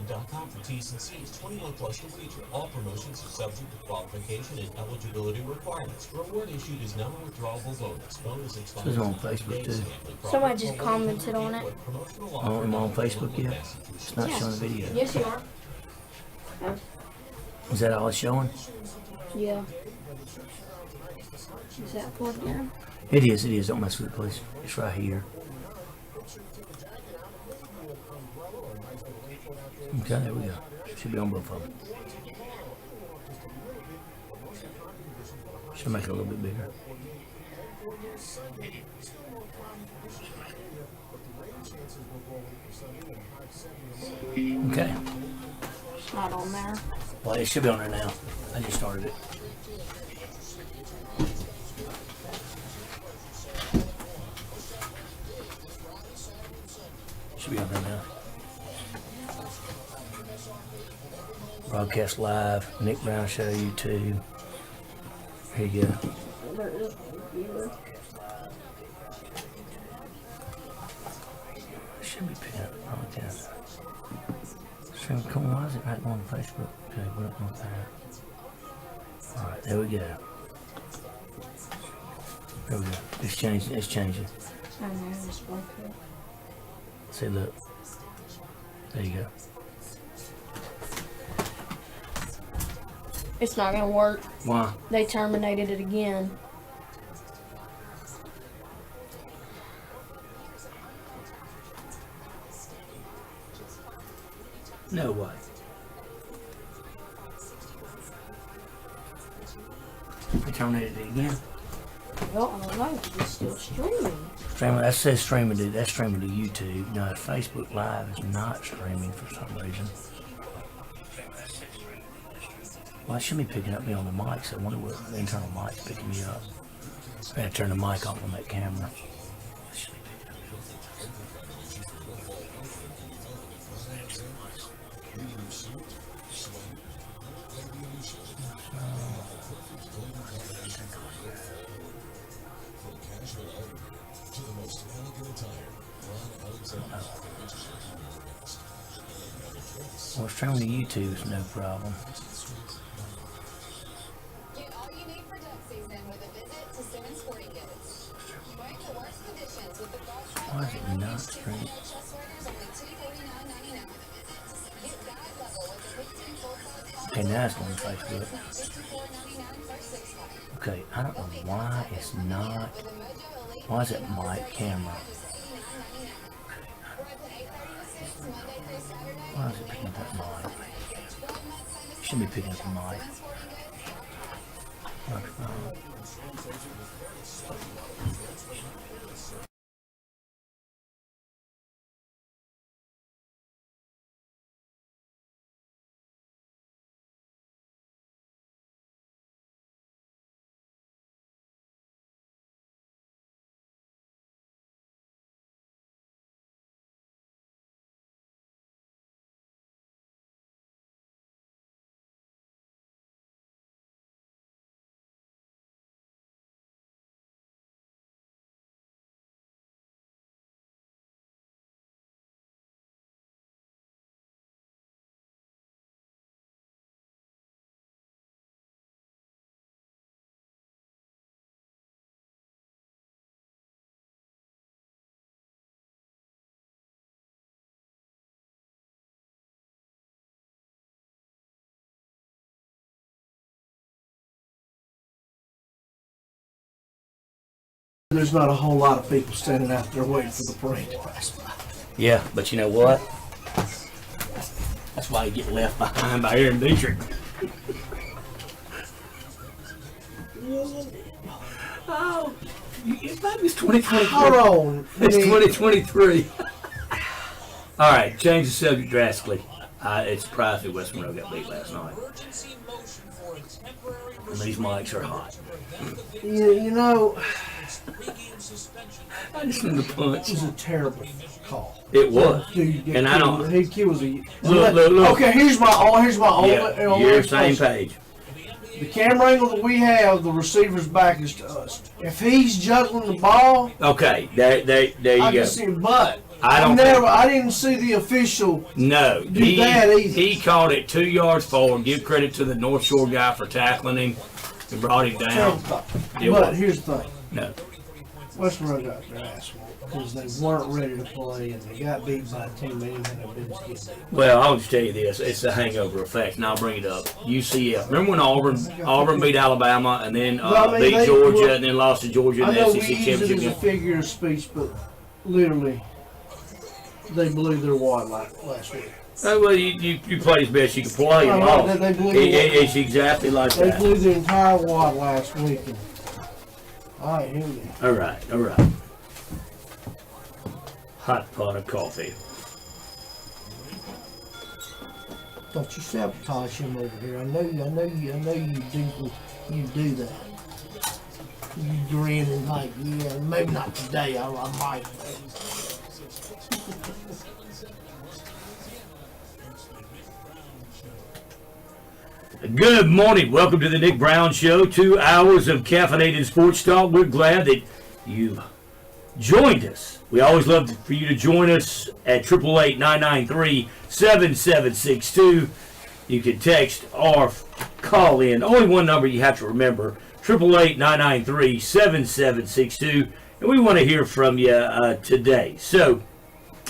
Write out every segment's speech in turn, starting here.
BetOnline.com for T's and C's. 21 plus to wager. All promotions are subject to qualification and eligibility requirements. Reward issued is non-withdrawable bonus. Bonus expires. It's on Facebook too. Somebody just commented on it. Oh, am I on Facebook yet? It's not showing the video. Yes, you are. Is that all it's showing? Yeah. Is that plugged in? It is, it is. Don't mess with it, please. It's right here. Okay, there we go. Should be on both of them. Should make it a little bit bigger. Okay. It's not on there. Well, it should be on there now. I just started it. Should be on there now. Broadcast live. Nick Brown Show, YouTube. Here you go. There is a computer. Should be picking up broadcast. Stream, come on, why is it right on Facebook? Okay, we're not on that. Alright, there we go. There we go. It's changing, it's changing. I know, it's plugged in. See, look. There you go. It's not gonna work. Why? They terminated it again. No way. They terminated it again. Well, I don't know. It's still streaming. Streaming, that says streaming to, that's streaming to YouTube. No, Facebook Live is not streaming for some reason. Well, I should be picking up me on the mic, so I wonder what the internal mic's picking me up. I gotta turn the mic off on that camera. Well, streaming to YouTube is no problem. Get all you need for duck season with a visit to Simmons Sporting Goods. Break the worst conditions with the Why is it not streaming? chest waders only $249.99. Get dive level with the 15 full-size Okay, now it's on Facebook. $54.99 for 6 months. Okay, I don't know why it's not. Why is it mic camera? Why is it picking up that mic? Should be picking up the mic. Microphone. There's not a whole lot of people standing out there waiting for the parade to pass by. Yeah, but you know what? That's why you get left behind by Aaron Dietrich. Oh, it's maybe it's 2023. Hold on. It's 2023. All right, change the subject drastically. It's surprised that West Monroe got beat last night. And these mics are hot. You know, I just need to punch. it was a terrible call. It was. Dude, And I don't. He was a. Look. Okay, here's my Yeah, you're same page. The camera angle that we have, the receiver's back is to us. If he's juggling the ball, Okay, there you I go. can see him. But I don't I didn't see the official. No, do that either. he called it 2 yards forward. Give credit to the North Shore guy for tackling him and brought him down. It But was- here's the thing. No, Westboro got their ass whooped because they weren't ready to play and they got beat by a team they didn't have business getting beat. well, I'll just tell you this: it's the hangover effect, and I'll bring it up. UCF. Remember when Auburn beat Alabama and then Well, I mean, beat they- Georgia well, and then lost to Georgia in I the know SEC we use it as a championship? figure of speech, but literally, they blew their wad last week. Well, you played as best you could play. And No, lost. they blew It's exactly like They that. blew the entire wad last week. And, all right, here we go. All right. Hot pot of coffee. Don't you sabotage him over here. I know you do that. You grin and like, yeah, maybe not today, I might. Good morning. Welcome to the Nick Brown Show. 2 hours of caffeinated sports talk. We're glad that you joined us. We always love for you to join us at 888-993-7762. You can text or call in. Only one number you have to remember, 888-993-7762. And we want to hear from you today. So,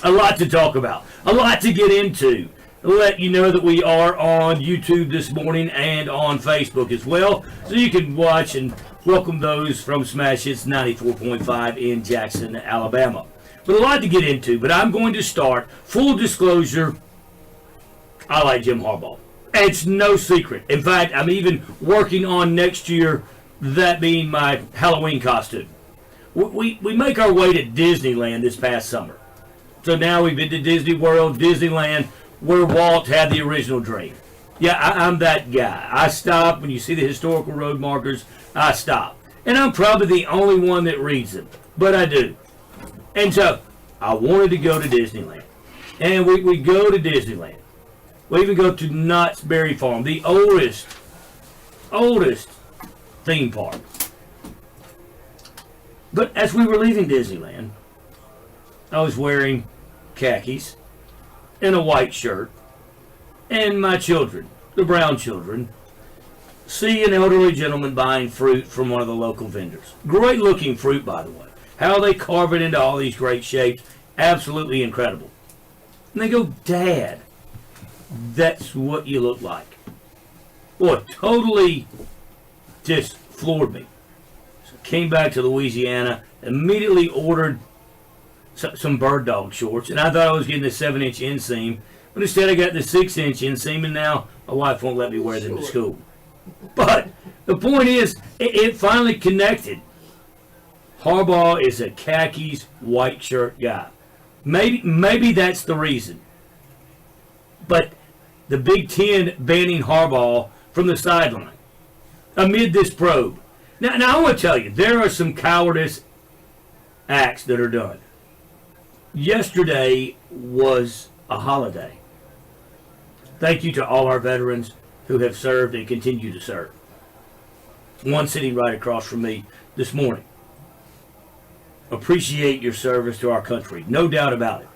a lot to talk about, a lot to get into. Let you know that we are on YouTube this morning and on Facebook as well. So you can watch and welcome those from Smash Hits 94.5 in Jackson, Alabama. But a lot to get into, but I'm going to start. Full disclosure, I like Jim Harbaugh. It's no secret. In fact, I'm even working on next year, that being my Halloween costume. We make our way to Disneyland this past summer. So now we've been to Disney World, Disneyland, where Walt had the original dream. Yeah, I'm that guy. I stop when you see the historical road markers. I stop. And I'm probably the only one that reads them. But I do. And so, I wanted to go to Disneyland. And we go to Disneyland. We even go to Knott's Berry Farm, the oldest theme park. But as we were leaving Disneyland, I was wearing khakis and a white shirt, and my children, the Brown children, see an elderly gentleman buying fruit from one of the local vendors. Great looking fruit, by the way. How they carve it into all these great shapes, absolutely incredible. And they go, "Dad, that's what you look like." Boy, totally just floored me. So came back to Louisiana, immediately ordered some bird dog shorts, and I thought I was getting the 7-inch inseam, but instead I got the 6-inch inseam, and now my wife won't let me wear them to school. But the point is, it finally connected. Harbaugh is a khakis white shirt guy. Maybe that's the reason. But the Big Ten banning Harbaugh from the sideline amid this probe. Now I want to tell you, there are some cowardice acts that are done. Yesterday was a holiday. Thank you to all our veterans who have served and continue to serve. One sitting right across from me this morning. Appreciate your service to our country, no doubt about it.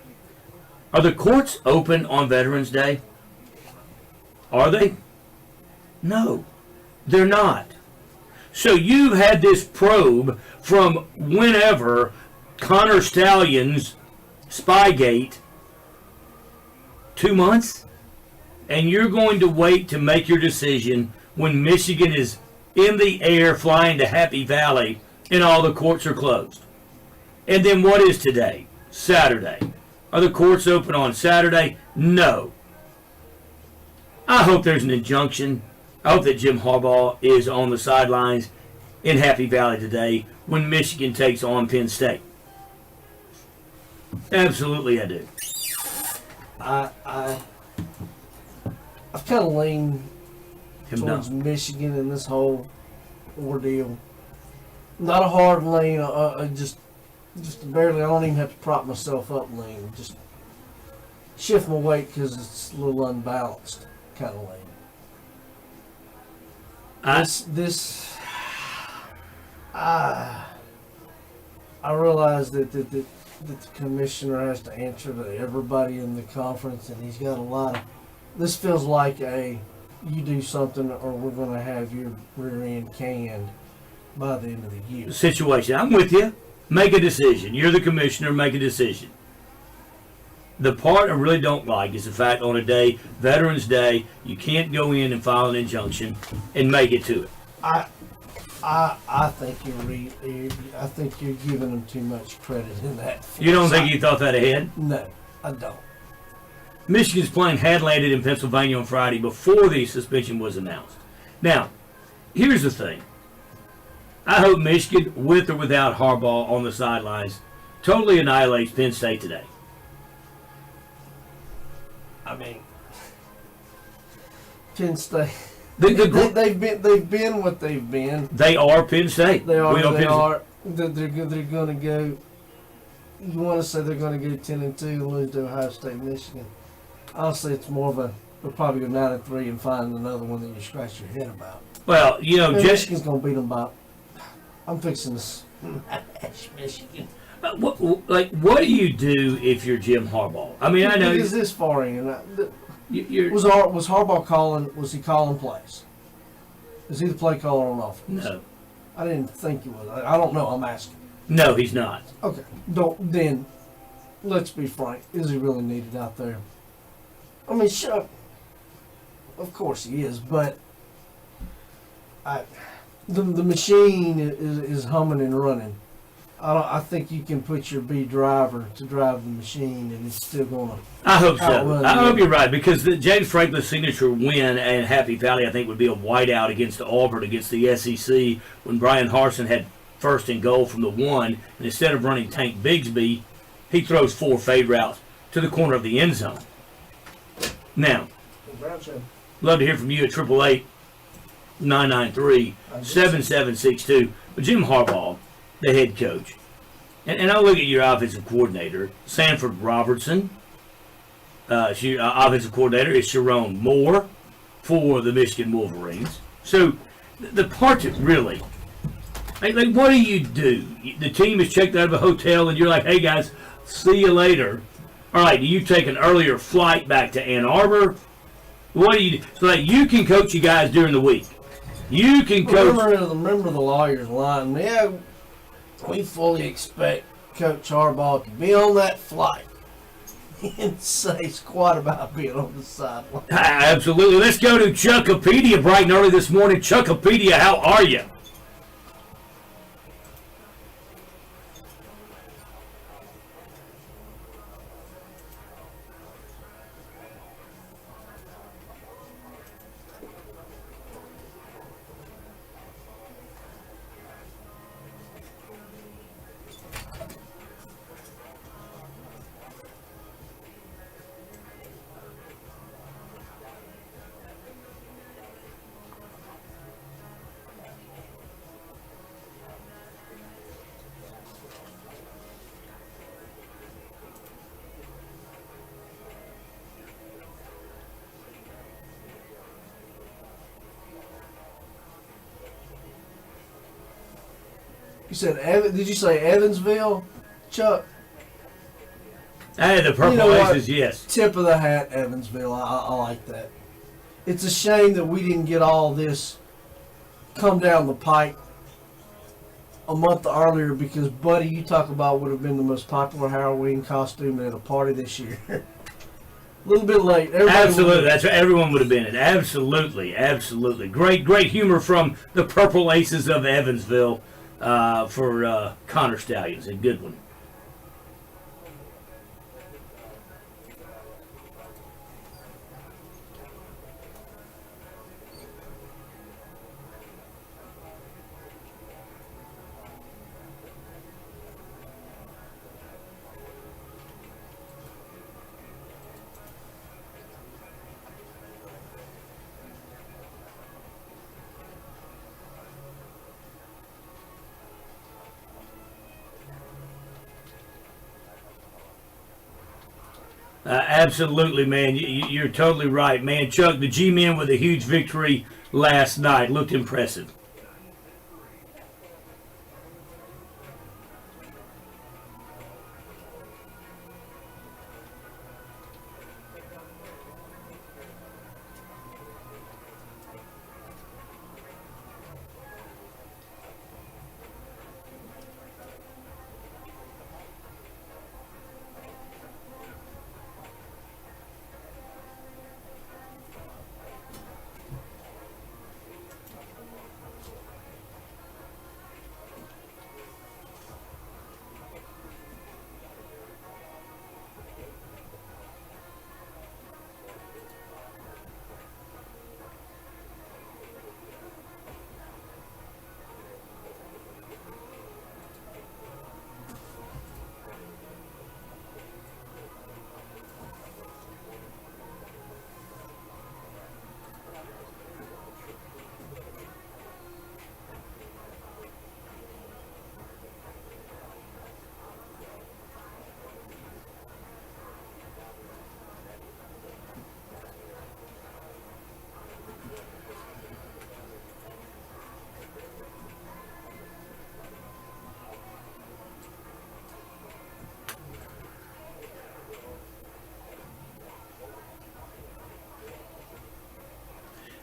Are the courts open on Veterans Day? Are they? No, they're not. So you've had this probe from whenever Connor Stalions Spygate, 2 months, and you're going to wait to make your decision when Michigan is in the air flying to Happy Valley and all the courts are closed. And then what is today? Saturday. Are the courts open on Saturday? No. I hope there's an injunction. I hope that Jim Harbaugh is on the sidelines in Happy Valley today when Michigan takes on Penn State. Absolutely, I do. I've kind of leaned towards Michigan in this whole ordeal. Not a hard lean, just barely. I don't even have to prop myself up lean. Just shift my weight because it's a little unbalanced kind of lean. I realize that that the commissioner has to answer to everybody in the conference, and he's got a lot of. This feels like you do something, or we're going to have your rear end canned by the end of the year. Situation. I'm with you. Make a decision. You're the commissioner. Make a decision. The part I really don't like is the fact on a day, Veterans Day, you can't go in and file an injunction and make it to it. I think I think you're giving them too much credit in that. You don't think you thought that ahead? No, I don't. Michigan's plane had landed in Pennsylvania on Friday before the suspension was announced. Now, here's the thing. I hope Michigan, with or without Harbaugh on the sidelines, totally annihilates Penn State today. I mean, Penn State. They've been what they've been. They are Penn State. They are. We They are. They're going to go. You want to say they're going to go 10-2 and lose to Ohio State, Michigan? Honestly, it's more of a. They'll probably go 9-3 and find another one that you scratch your head about. Well, you know, Michigan's going to beat them by. I'm fixing this. Michigan. What do you do if you're Jim Harbaugh? I mean, I know Because this far in. you're. Was Harbaugh calling? Was he calling plays? Is he the play caller on offense? No, I didn't think he was. I don't know. I'm asking. no, he's not. Okay. Then. Let's be frank. Is he really needed out there? I mean, sure. Of course he is, but the machine is humming and running. I think you can put your B driver to drive the machine, and it's still gonna. I hope so. outrun I you. hope you're right, because the James Franklin's signature win and Happy Valley, I think, would be a whiteout against Auburn against the SEC when Brian Harsin had first and goal from the 1, and instead of running Tank Bigsby, he throws 4 fade routes to the corner of the end zone. Now, love to hear from you at 888-993-7762. But Jim Harbaugh, the head coach, and I look at your offensive coordinator, Sanford Robertson. Offensive coordinator is Sharon Moore for the Michigan Wolverines. So the part that really, like what do you do? The team is checked out of a hotel, and you're like, "Hey guys, see you later." All right, do you take an earlier flight back to Ann Arbor? What do you do? So that you can coach you guys during the week. You can coach. Remember the lawyer's line. Yeah, we fully expect Coach Harbaugh to be on that flight. He didn't say squat about being on the sideline. Absolutely. Let's go to Chuckopedia bright and early this morning. Chuckopedia, how are you? You said did you say Evansville, Chuck? Hey, the Purple You know what? Aces, yes. Tip of the hat, Evansville. I like that. It's a shame that we didn't get all this come down the pipe a month earlier, because, buddy, you talk about would have been the most popular Halloween costume at a party this year. A little bit late. Absolutely. That's what everyone would have been in. Absolutely. Absolutely. Great humor from the Purple Aces of Evansville for Connor Stallions. A good one. Absolutely, man. You're totally right, man. Chuck, the G-Men with a huge victory last night. Looked impressive.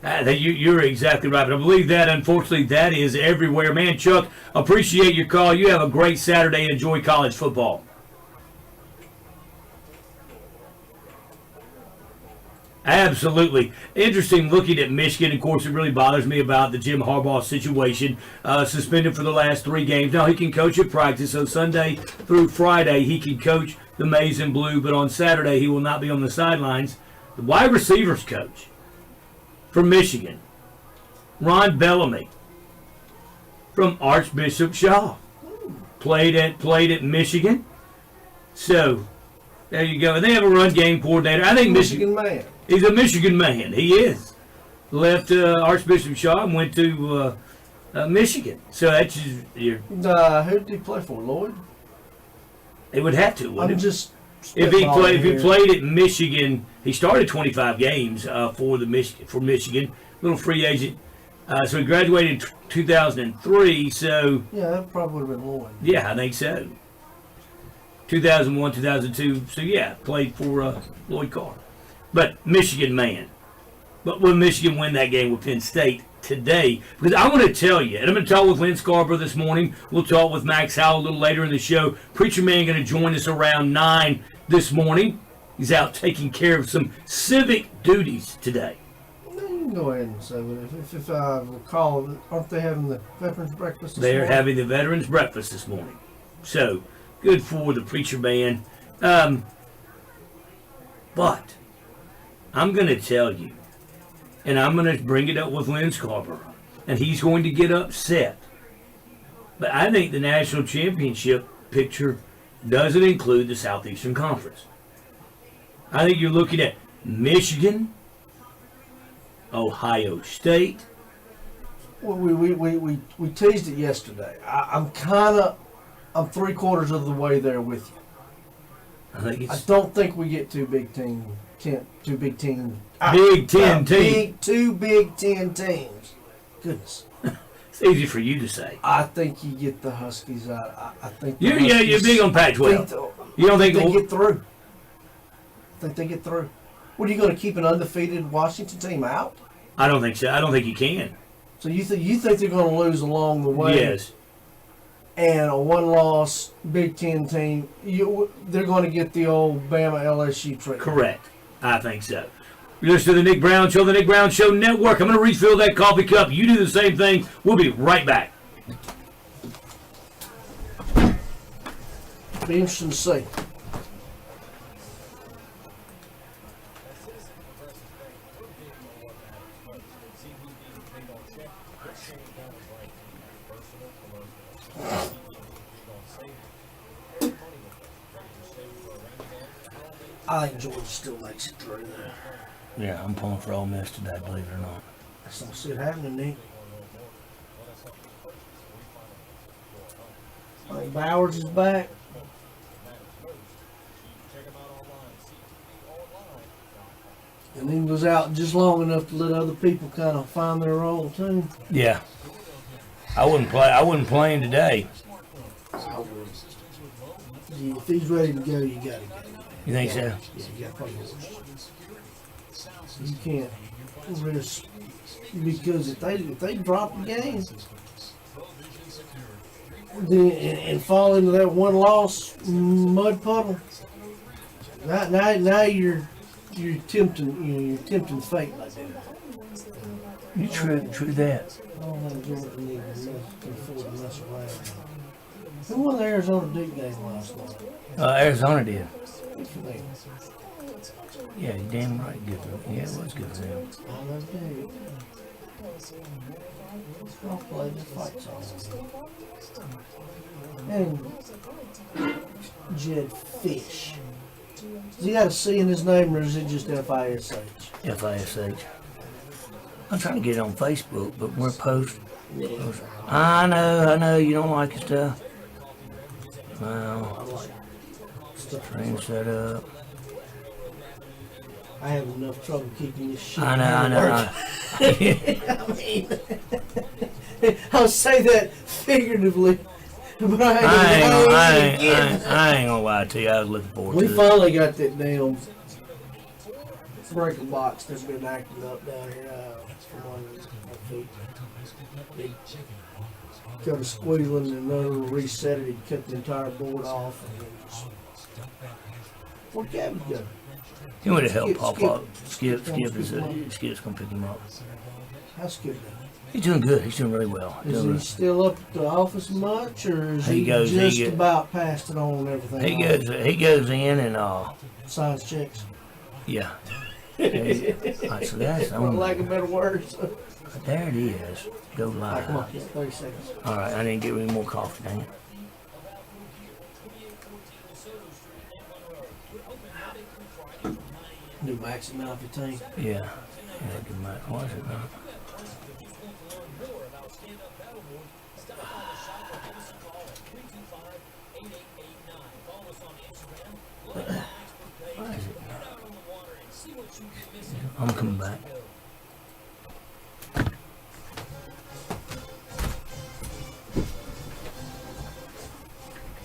You're exactly right. But I believe that, unfortunately, that is everywhere. Man, Chuck, appreciate your call. You have a great Saturday. Enjoy college football. Absolutely. Interesting looking at Michigan. Of course, it really bothers me about the Jim Harbaugh situation. Suspended for the last 3 games. Now, he can coach at practice, so Sunday through Friday, he can coach the Maize and Blue, but on Saturday, he will not be on the sidelines. The wide receivers coach from Michigan, Ron Bellamy, from Archbishop Shaw, played at Michigan. So, there you go. And they have a run game coordinator. I think Michigan man. He's a Michigan man. He is. Left Archbishop Shaw and went to Michigan. So that's just, Who did he play for? Lloyd? it would have to, wouldn't I'm it? just. If he spitballing played here. at Michigan, he started 25 games for Michigan, little free agent. So he graduated in 2003. So Yeah, that probably would have been Lloyd. yeah, I think so. 2001, 2002. So yeah, played for Lloyd Carr. But Michigan man. But will Michigan win that game with Penn State today? Because I want to tell you, and I'm going to talk with Lynn Scarborough this morning. We'll talk with Max Howell a little later in the show. Preacher Man going to join us around 9 this morning. He's out taking care of some civic duties today. You can go ahead and say it. If I recall, aren't they having the Veterans Breakfast this They're morning? having the Veterans Breakfast this morning. So, good for the Preacher Man. But, I'm going to tell you, and I'm going to bring it up with Lynn Scarborough, and he's going to get upset. But I think the national championship picture doesn't include the Southeastern Conference. I think you're looking at Michigan, Ohio State. Well, we teased it yesterday. I'm 3/4 of the way there with you. I think I it's don't think we get two Big Ten Big Ten teams. Two Big Ten teams. Goodness. It's easy for you to say. I think you get the Huskies out. I think. the You're Huskies- big on Pac-12. You don't think they get through? I think they get through. What are you going to keep an undefeated Washington team out? I don't think so. I don't think you can. So you think they're going to lose along the way? Yes. And a one-loss Big Ten team, they're going to get the old Bama LSU treatment. Correct. I think so. You listen to the Nick Brown Show, the Nick Brown Show Network. I'm going to refill that coffee cup. You do the same thing. We'll be right back. Be interesting to see. I think Georgia still makes it through there. Yeah, I'm pulling for Ole Miss today, believe it or not. I just don't see it happening, Nick. I think Bowers is back. And he was out just long enough to let other people kind of find their role too. Yeah. I wouldn't play him today. Yeah, if he's ready to go, you gotta go. You think so? Yeah, you gotta play Georgia. You can't risk, because if they drop the game and fall into that one loss mud puddle, now you're tempting fate like that. You true that. I don't think Georgia needs to afford to mess around. Who won the Arizona Duke game last night? Arizona did. Good for them. Yeah, you're damn right. Good for them. Yeah, it was good for them. I love Duke. I'll play the fight song. And Jed Fish. Does he got a C in his name, or is it just F-I-S-H? FISH. I'm trying to get it on Facebook, but we're post. I know, you don't like your stuff. Well, train set up. I have enough trouble keeping this shit. I know. I mean, I'll say that figuratively, but I ain't gonna lie to you. I was looking forward We to it. finally got that damn breaking box that's been acting up down here from under my feet. He got a squealing and then reset it. He cut the entire board off. And then just, where Gabby go? He went to help Skip, pop Skip. up. Skip, Skip Skip is wants Skip's gonna pick him up. How's Skip doing? He's doing good. He's doing really well. Is Doing he still up at the office much, or is He he, goes- he just get- about passed it on and everything? He goes in and Signs checks. yeah. Alright, so that's For lack of better words. there it is. Go All right, come on, live. yeah, 30 seconds. Alright, I didn't get any more coffee, dang it. New Maxi 915. Yeah. Yeah, good night. Why is it not? Why is it not? I'm coming back.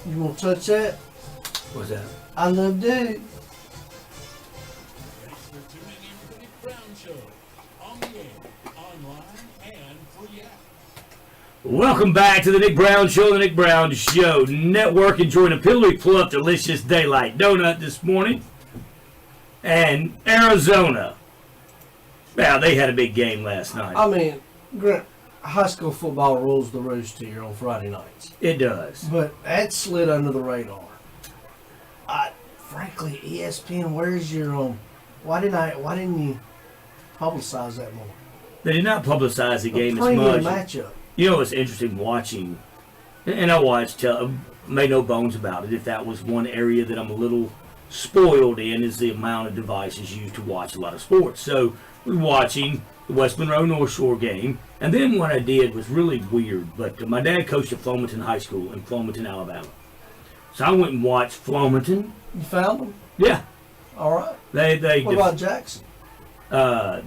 You want to touch that? What's that? I love dude. Thanks for tuning in to the Nick Brown Show. On the air, online, and free app. Welcome back to the Nick Brown Show, the Nick Brown Show Network. Enjoying a pillowy fluff delicious daylight donut this morning. And Arizona. Well, they had a big game last night. I mean, Grant, high school football rules the roost here on Friday nights. It does. But that slid under the radar. Frankly, ESPN, where's your why didn't you publicize that more? They did not publicize the game as Premium much. matchup. You know, it's interesting watching, and I watched, made no bones about it. If that was one area that I'm a little spoiled in, is the amount of devices used to watch a lot of sports. So, we're watching the West Monroe North Shore game, and then what I did was really weird. But my dad coached at Flomaton High School in Flomaton, Alabama. So I went and watched Flomaton. You found them? Yeah, All right. they What about Jackson?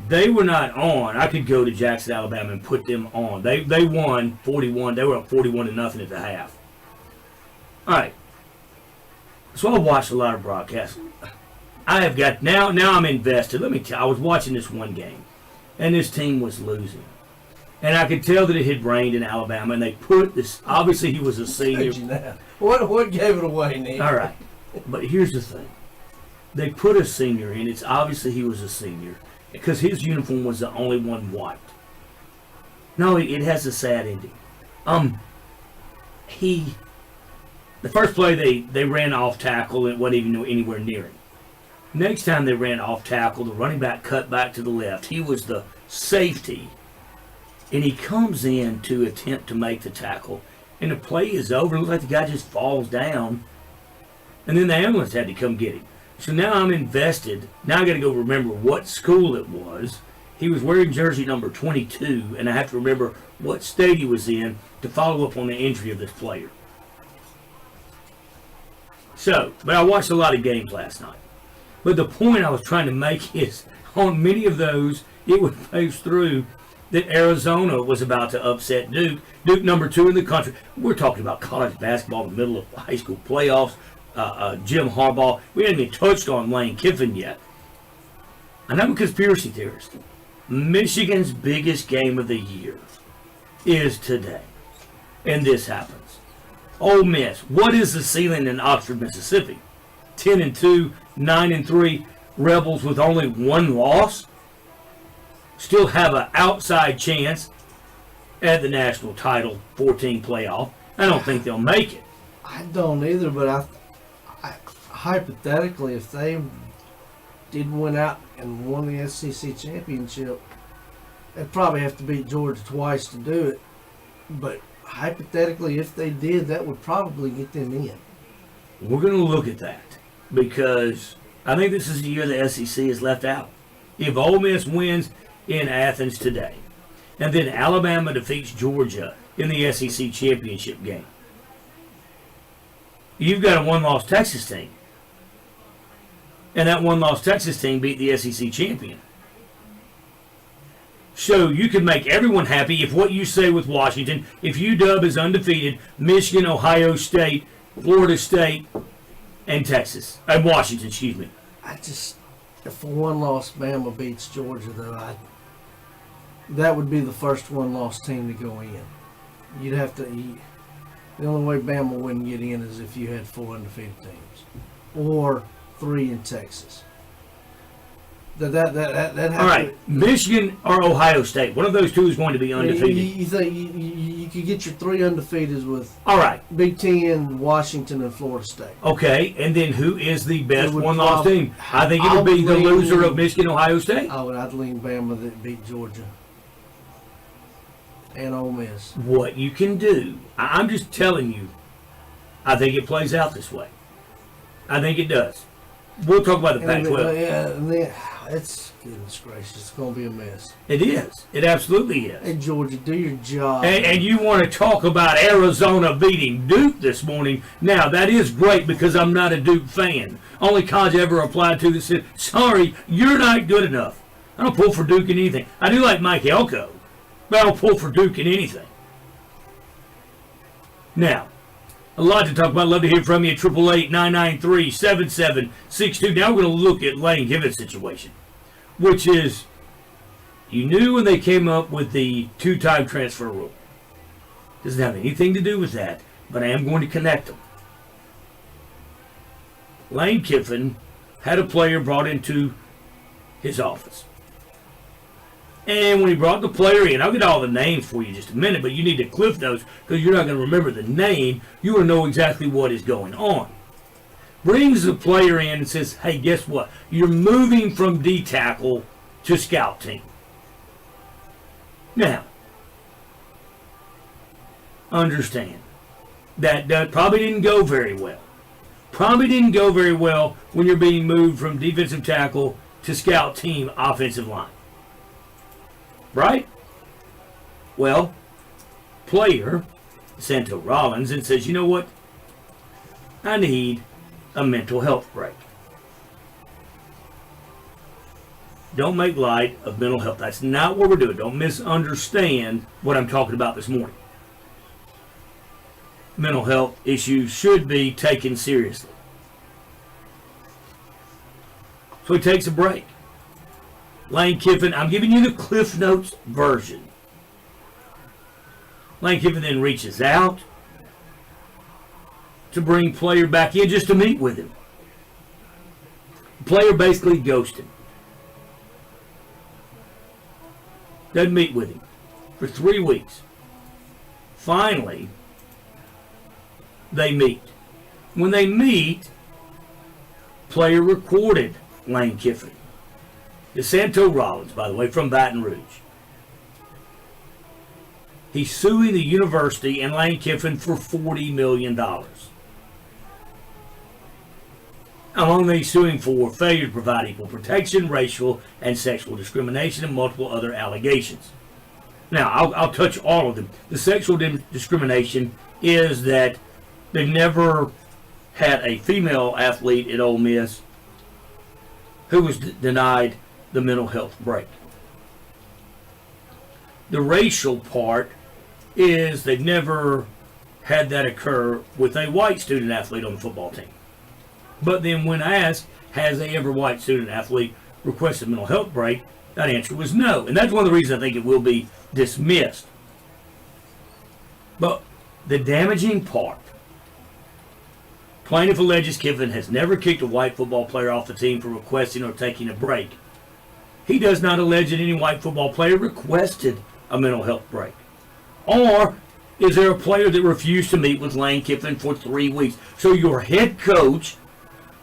they were not on. I could go to Jackson, Alabama, and put them on. They won 41. They were up 41-0 at the half. All right. So I watched a lot of broadcasts. I have got now I'm invested. Let me tell you, I was watching this one game, and this team was losing. And I could tell that it had rained in Alabama, and they put this. Obviously, he was a senior. Did you know? What gave it away, Nick? All right. But here's the thing. They put a senior in. It's obviously he was a senior because his uniform was the only one white. No, it has a sad ending. The first play they ran off tackle and it wasn't even anywhere near him. Next time they ran off tackle, the running back cut back to the left. He was the safety, and he comes in to attempt to make the tackle, and the play is over. It looks like the guy just falls down. And then the ambulance had to come get him. So now I'm invested. Now I got to go remember what school it was. He was wearing jersey number 22, and I have to remember what state he was in to follow up on the injury of this player. So, but I watched a lot of games last night. But the point I was trying to make is, on many of those, it would phase through that Arizona was about to upset Duke. Duke number 2 in the country. We're talking about college basketball in the middle of high school playoffs. Jim Harbaugh. We haven't even touched on Lane Kiffin yet. And I'm a conspiracy theorist. Michigan's biggest game of the year is today. And this happens. Ole Miss. What is the ceiling in Oxford, Mississippi? 10-2, 9-3. Rebels with only one loss still have an outside chance at the national title 14 playoff. I don't think they'll make it. I don't either, but I hypothetically, if they did win out and won the SEC championship, they'd probably have to beat Georgia twice to do it. But hypothetically, if they did, that would probably get them in. We're going to look at that because I think this is the year the SEC is left out. If Ole Miss wins in Athens today, and then Alabama defeats Georgia in the SEC championship game, you've got a one-loss Texas team. And that one-loss Texas team beat the SEC champion. So you can make everyone happy if what you say with Washington, if UW is undefeated, Michigan, Ohio State, Florida State, and Texas. And Washington, excuse me. If a one-loss Bama beats Georgia, though, that would be the first one-loss team to go in. You'd have to. The only way Bama wouldn't get in is if you had 4 undefeated teams, or 3 in Texas. That All right, Michigan or Ohio State. One of those two is going to be undefeated. You think you could get your 3 undefeateds with All right. Big Ten, Washington, and Florida State. Okay, and then who is the best It would one-loss prob- team? I think it would be the loser of Michigan, Ohio State. I'd lean Bama that beat Georgia and Ole Miss. What you can do, I'm just telling you, I think it plays out this way. I think it does. We'll talk about the Pac-12. Yeah, and then, it's goodness gracious, it's going to be a mess. It is. It absolutely is. Hey Georgia, do your job. And you want to talk about Arizona beating Duke this morning. Now, that is great because I'm not a Duke fan. Only college I ever applied to that said, sorry, you're not good enough. I don't pull for Duke in anything. I do like Mike Elko, but I don't pull for Duke in anything. Now, a lot to talk about. Love to hear from you at 888-993-7762. Now we're going to look at Lane Kiffin's situation, which is, you knew when they came up with the 2-time transfer rule. Doesn't have anything to do with that, but I am going to connect them. Lane Kiffin had a player brought into his office. And when he brought the player in, I'll get all the names for you in just a minute, but you need to cliff those because you're not going to remember the name. You will know exactly what is going on. Brings the player in and says, hey, guess what? You're moving from D-tackle to scout team. Now, understand that probably didn't go very well. Probably didn't go very well when you're being moved from defensive tackle to scout team offensive line. Right? Well, player Santo Rollins and says, you know what? I need a mental health break. Don't make light of mental health. That's not what we're doing. Don't misunderstand what I'm talking about this morning. Mental health issues should be taken seriously. So he takes a break. Lane Kiffin, I'm giving you the Cliff Notes version. Lane Kiffin then reaches out to bring player back in just to meet with him. The player basically ghosted him. Doesn't meet with him for 3 weeks. Finally, they meet. When they meet, player recorded Lane Kiffin. DeSanto Rollins, by the way, from Baton Rouge. He's suing the university and Lane Kiffin for $40 million. Among these suing for failure to provide equal protection, racial and sexual discrimination, and multiple other allegations. Now, I'll touch all of them. The sexual discrimination is that they've never had a female athlete at Ole Miss who was denied the mental health break. The racial part is they've never had that occur with a white student athlete on the football team. But then when asked, has a ever white student athlete requested a mental health break, that answer was no. And that's one of the reasons I think it will be dismissed. But the damaging part, plaintiff alleges Kiffin has never kicked a white football player off the team for requesting or taking a break. He does not allege that any white football player requested a mental health break. Or is there a player that refused to meet with Lane Kiffin for 3 weeks? So your head coach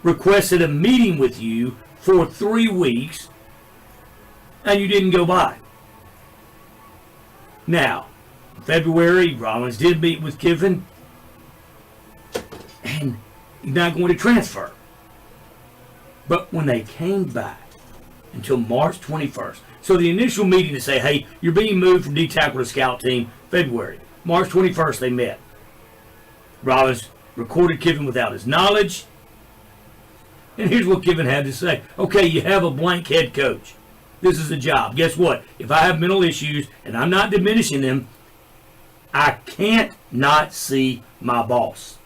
requested a meeting with you for 3 weeks and you didn't go by. Now, in February, Rollins did meet with Kiffin and he's not going to transfer. But when they came back, until March 21st. So the initial meeting to say, hey, you're being moved from D-tackle to scout team, February. March 21st, they met. Rollins recorded Kiffin without his knowledge. And here's what Kiffin had to say. Okay, you have a blank head coach. This is the job. Guess what? If I have mental issues, and I'm not diminishing them, I can't not see my boss.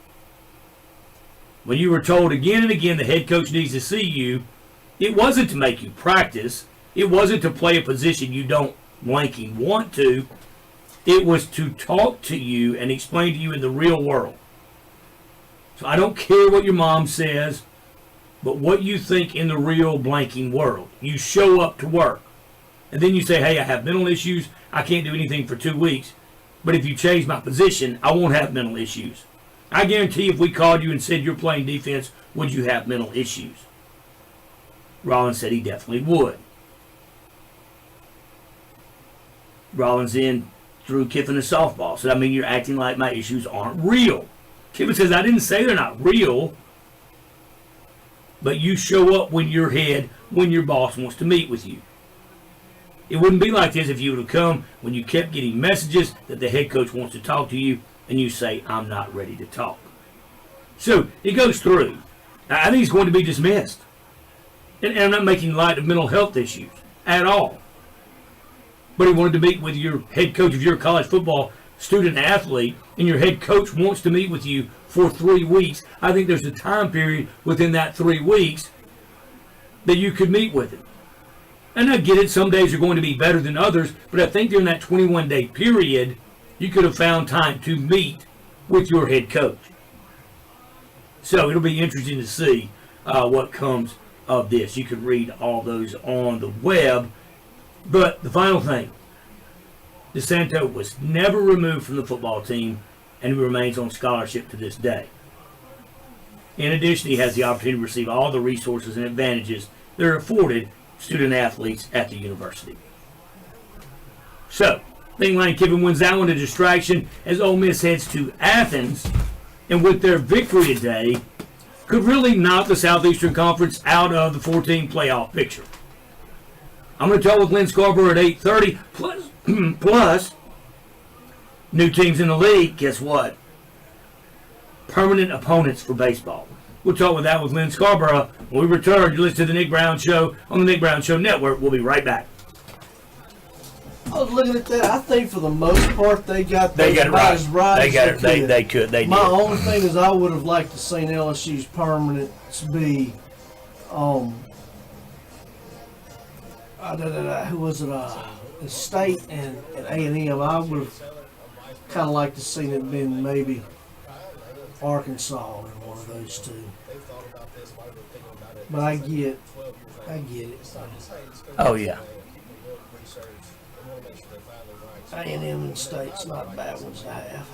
When you were told again and again the head coach needs to see you, It wasn't to make you practice. It wasn't to play a position you don't blanking want to. It was to talk to you and explain to you in the real world. So I don't care what your mom says, but what you think in the real blanking world. You show up to work. And then you say, hey, I have mental issues. I can't do anything for 2 weeks. But if you change my position, I won't have mental issues. I guarantee if we called you and said you're playing defense, would you have mental issues? Rollins said he definitely would. Rollins then threw Kiffin a softball. Said, I mean, you're acting like my issues aren't real. Kiffin says, I didn't say they're not real. But you show up when your boss wants to meet with you. It wouldn't be like this if you would have come when you kept getting messages that the head coach wants to talk to you and you say, I'm not ready to talk. So it goes through. I think he's going to be dismissed. And I'm not making light of mental health issues at all. But he wanted to meet with your head coach if you're a college football student athlete and your head coach wants to meet with you for 3 weeks. I think there's a time period within that 3 weeks that you could meet with him. And I get it, some days are going to be better than others, but I think during that 21-day period, you could have found time to meet with your head coach. So it'll be interesting to see what comes of this. You can read all those on the web. But the final thing, DeSanto was never removed from the football team, and he remains on scholarship to this day. In addition, he has the opportunity to receive all the resources and advantages that are afforded student athletes at the university. So, I think Lane Kiffin wins that one, a distraction, as Ole Miss heads to Athens, and with their victory today, could really knock the Southeastern Conference out of the 14 playoff picture. I'm going to talk with Glenn Scarborough at 8:30. Plus, new teams in the league, guess what? Permanent opponents for baseball. We'll talk with that with Glenn Scarborough. When we return, you listen to the Nick Brown Show on the Nick Brown Show Network. We'll be right back. I was looking at that. I think for the most part they got They got it about right. as right They as got it. They could. did. My only thing is I would have liked to seen LSU's permanence be, who was it? The State and A&M. I would have kind of liked to seen it been maybe Arkansas in one of those two. But I get it. Oh, yeah. A&M and State's not bad ones to have.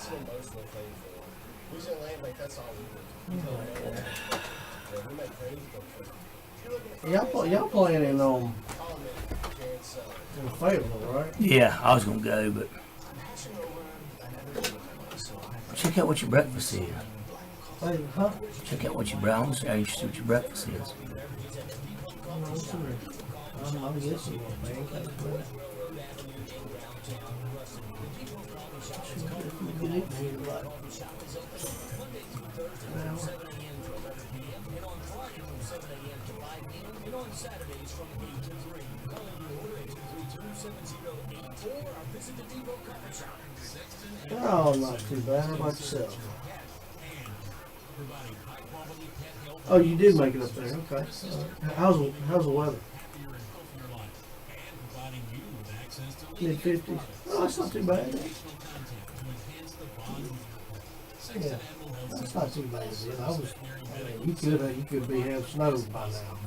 Y'all playing in Fayetteville, right? Yeah, I was going to go, but check out what your breakfast is. Hey, huh? Check out what your browns are. You should see what your breakfast is. I'm guessing pancakes, but oh, not too bad. How about yourself? Oh, you did make it up there. Okay. How's the weather? Mid-50s. Oh, that's not too bad. Yeah, that's not too bad. You could be have snow by now.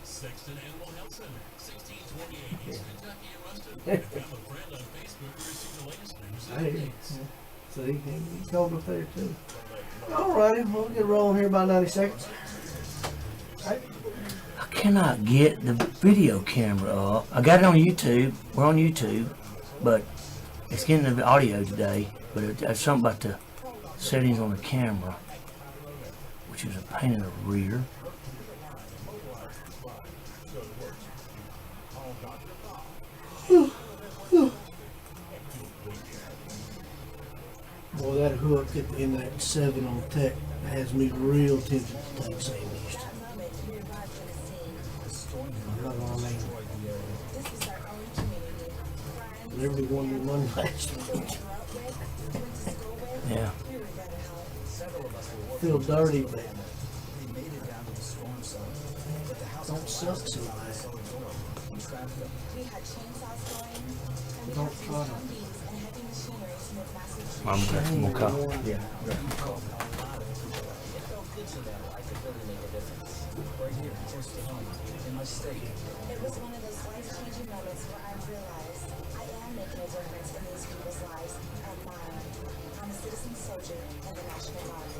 Sexton Animal Health Center, 1628 East Kentucky and Ruston. Become a friend on Facebook to receive the latest news. Hey, see, he cold up there too. Alrighty, we'll get rolling here about 90 seconds. I cannot get the video camera up. I got it on YouTube. We're on YouTube, but it's getting the audio today. But it's something about the settings on the camera, which is a pain in the rear. Boy, that hook in that 7 on Tech has me real tempted to take Sam Houston. I'm not gonna name Liberty won their money last week. Yeah. feel dirty, but don't suck so bad. We had chainsaws going, and we Don't had try to- zombies and heavy machinery to move massive I'm got some more coffee. Yeah. It felt good to know I could really make a difference. Right here, close to home, in my state. It was one of those life-changing moments where I realized I am making a difference in these people's lives and mine. I'm a citizen soldier in the National Guard.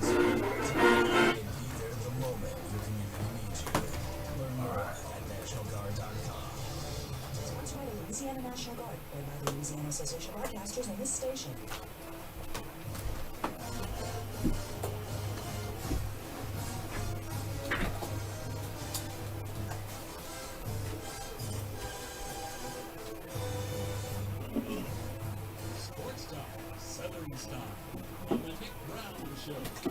And be there the moment your community needs you. Learn more at NationalGuard.com. Sponsored by the Louisiana National Guard, led by the Louisiana Association of Broadcasters and this station. Sports Talk, Southern Style, on the Nick Brown Show.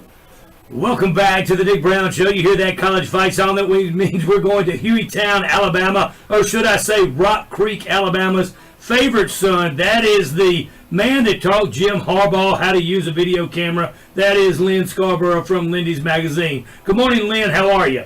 Welcome back to the Dick Brown Show. You hear that college fight song? That means we're going to Hueytown, Alabama, or should I say Rock Creek, Alabama's favorite son. That is the man that taught Jim Harbaugh how to use a video camera. That is Lynn Scarborough from Lindy's Magazine. Good morning, Lynn. How are you?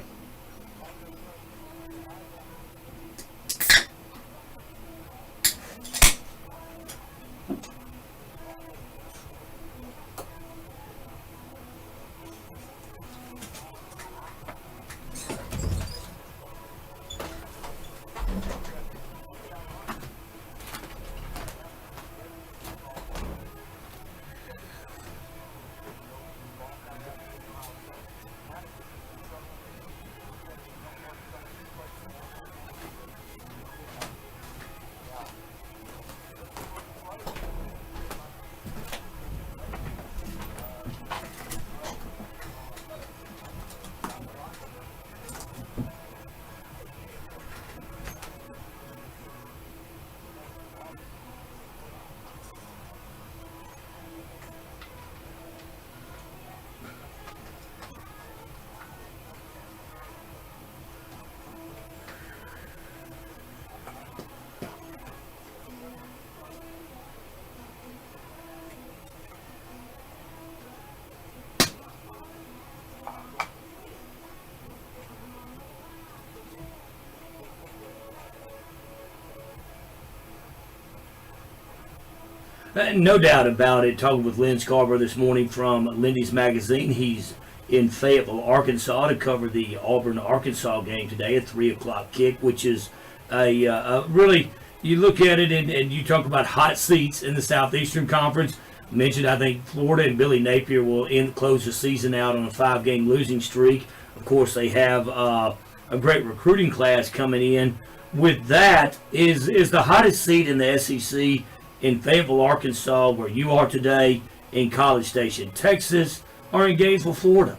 No doubt about it. Talking with Lynn Scarborough this morning from Lindy's Magazine. He's in Fayetteville, Arkansas, to cover the Auburn-Arkansas game today at 3 o'clock kick, which is a really, you look at it and you talk about hot seats in the Southeastern Conference. Mentioned, I think, Florida and Billy Napier will close the season out on a 5-game losing streak. Of course, they have a great recruiting class coming in. With that, is the hottest seat in the SEC in Fayetteville, Arkansas, where you are today, in College Station, Texas, or in Gainesville, Florida?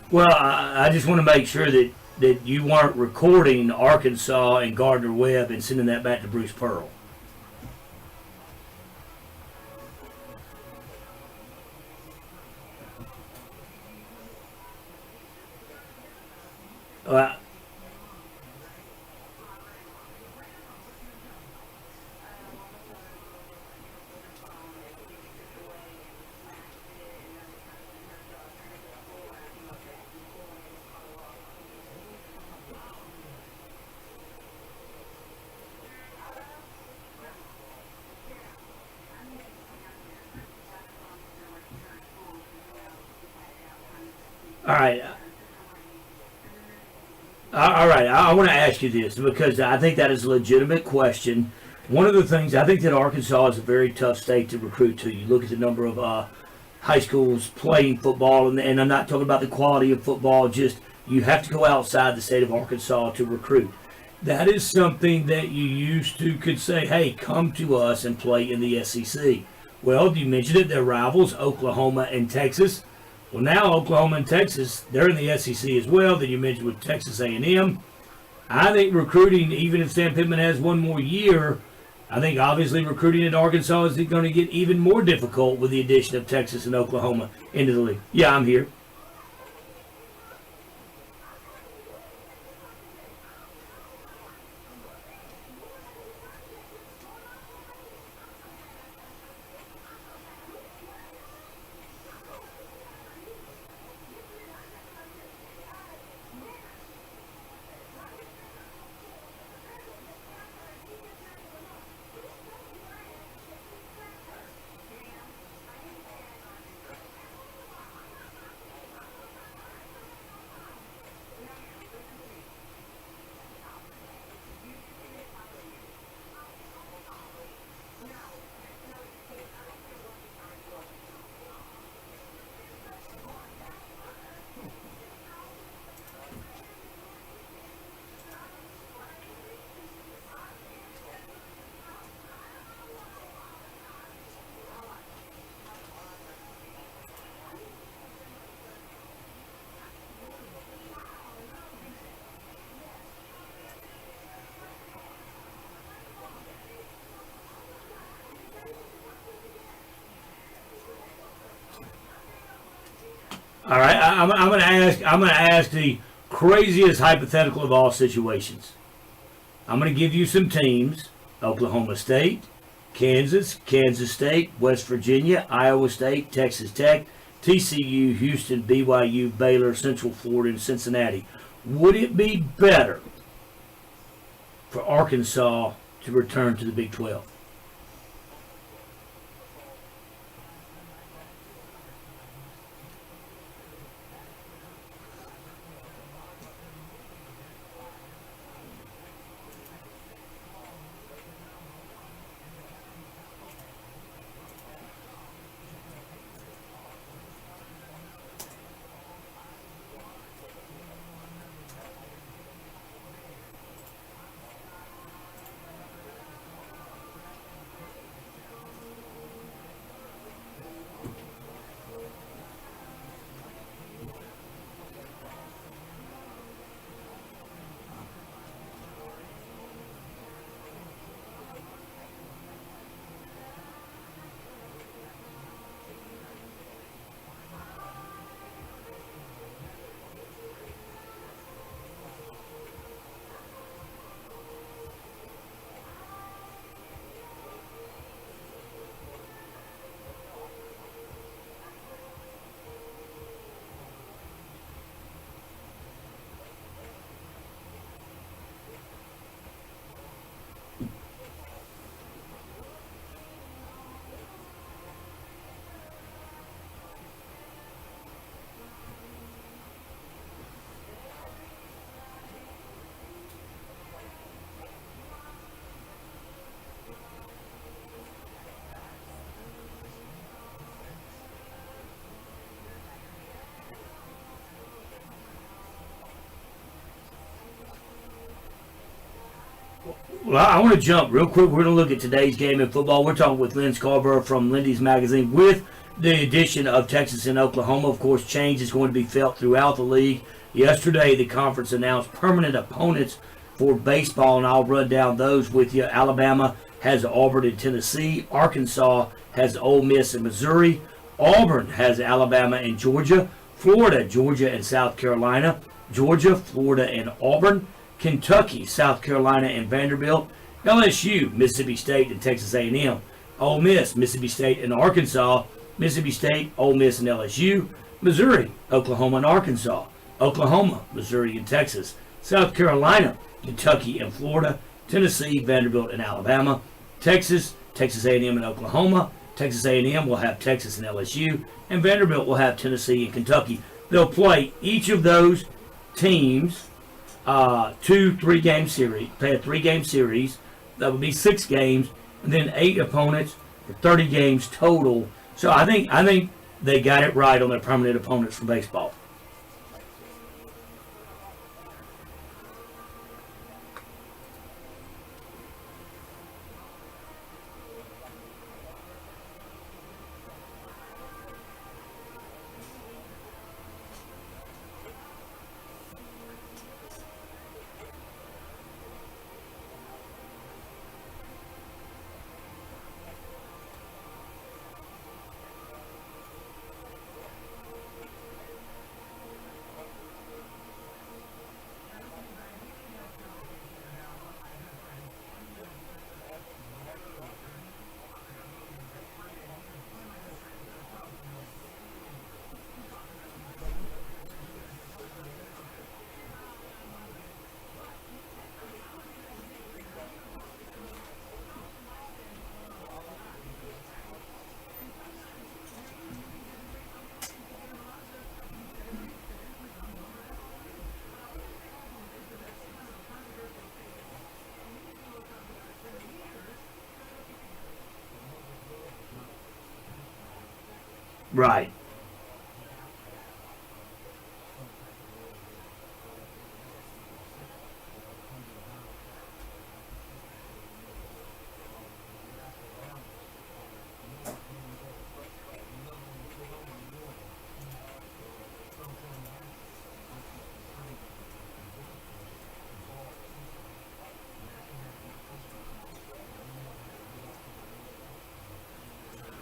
Well, I just want to make sure that that you weren't recording Arkansas and Gardner Webb and sending that back to Bruce Pearl. Uh, all right. All right, I want to ask you this because I think that is a legitimate question. One of the things, I think that Arkansas is a very tough state to recruit to. You look at the number of high schools playing football, and I'm not talking about the quality of football, just you have to go outside the state of Arkansas to recruit. That is something that you used to could say, hey, come to us and play in the SEC. Well, you mentioned it, their rivals, Oklahoma and Texas. Well, now Oklahoma and Texas, they're in the SEC as well. Then you mentioned with Texas A&M. I think recruiting, even if Sam Pittman has one more year, I think obviously recruiting at Arkansas is going to get even more difficult with the addition of Texas and Oklahoma into the league. Yeah, I'm here. All right, I'm going to ask. I'm going to ask the craziest hypothetical of all situations. I'm going to give you some teams: Oklahoma State, Kansas, Kansas State, West Virginia, Iowa State, Texas Tech, TCU, Houston, BYU, Baylor, Central Florida, and Cincinnati. Would it be better for Arkansas to return to the Big 12? Well, I want to jump real quick. We're going to look at today's game in football. We're talking with Lynn Scarborough from Lindy's Magazine. With the addition of Texas and Oklahoma, of course, change is going to be felt throughout the league. Yesterday, the conference announced permanent opponents for baseball, and I'll run down those with you. Alabama has Auburn and Tennessee. Arkansas has Ole Miss and Missouri. Auburn has Alabama and Georgia. Florida, Georgia, and South Carolina. Georgia, Florida, and Auburn. Kentucky, South Carolina, and Vanderbilt. LSU, Mississippi State, and Texas A&M. Ole Miss, Mississippi State, and Arkansas. Mississippi State, Ole Miss, and LSU. Missouri, Oklahoma, and Arkansas. Oklahoma, Missouri, and Texas. South Carolina, Kentucky, and Florida. Tennessee, Vanderbilt, and Alabama. Texas, Texas A&M, and Oklahoma. Texas A&M will have Texas and LSU, and Vanderbilt will have Tennessee and Kentucky. They'll play each of those teams 3-game series. Play a 3-game series. That would be 6 games, and then 8 opponents for 30 games total. So I think they got it right on their permanent opponents for baseball. Right.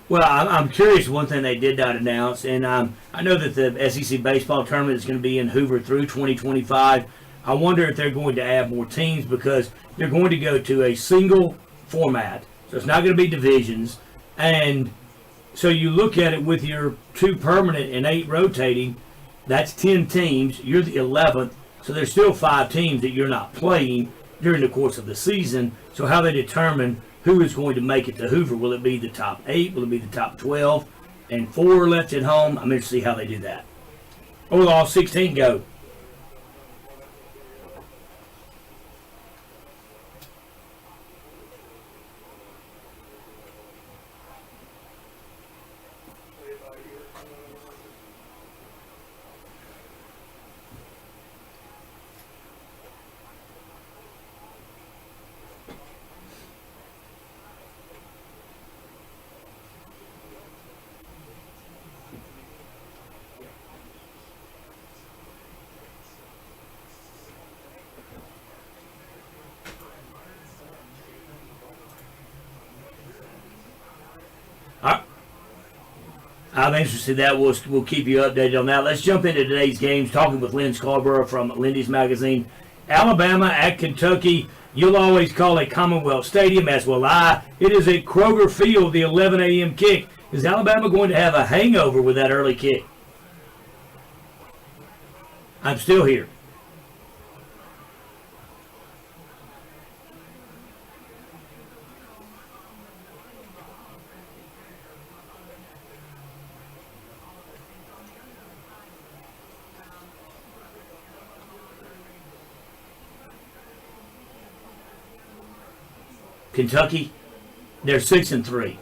Well, I'm curious. One thing they did not announce, and I know that the SEC baseball tournament is going to be in Hoover through 2025. I wonder if they're going to add more teams because they're going to go to a single format. So it's not going to be divisions. And so you look at it with your 2 permanent and 8 rotating, that's 10 teams. You're the 11th. So there's still 5 teams that you're not playing during the course of the season. So how they determine who is going to make it to Hoover? Will it be the top 8? Will it be the top 12? And 4 left at home? I'm interested to see how they do that. Or will all 16 go? I'm interested. That we'll keep you updated on that. Let's jump into today's games. Talking with Lynn Scarborough from Lindy's Magazine. Alabama at Kentucky. You'll always call it Commonwealth Stadium, as will I. It is at Kroger Field, the 11 a.m. kick. Is Alabama going to have a hangover with that early kick? I'm still here. Kentucky, they're 6-3.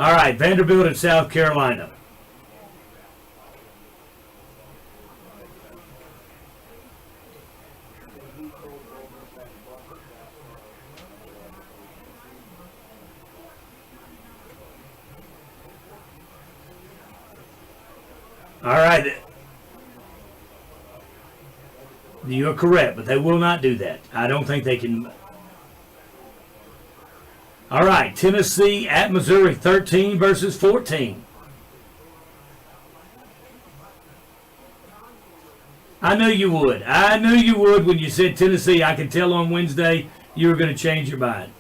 All right, Vanderbilt and South Carolina. All right. You're correct, but they will not do that. I don't think they can. All right, Tennessee at Missouri, 13 versus 14. I knew you would. I knew you would when you said Tennessee. I could tell on Wednesday you were going to change your mind.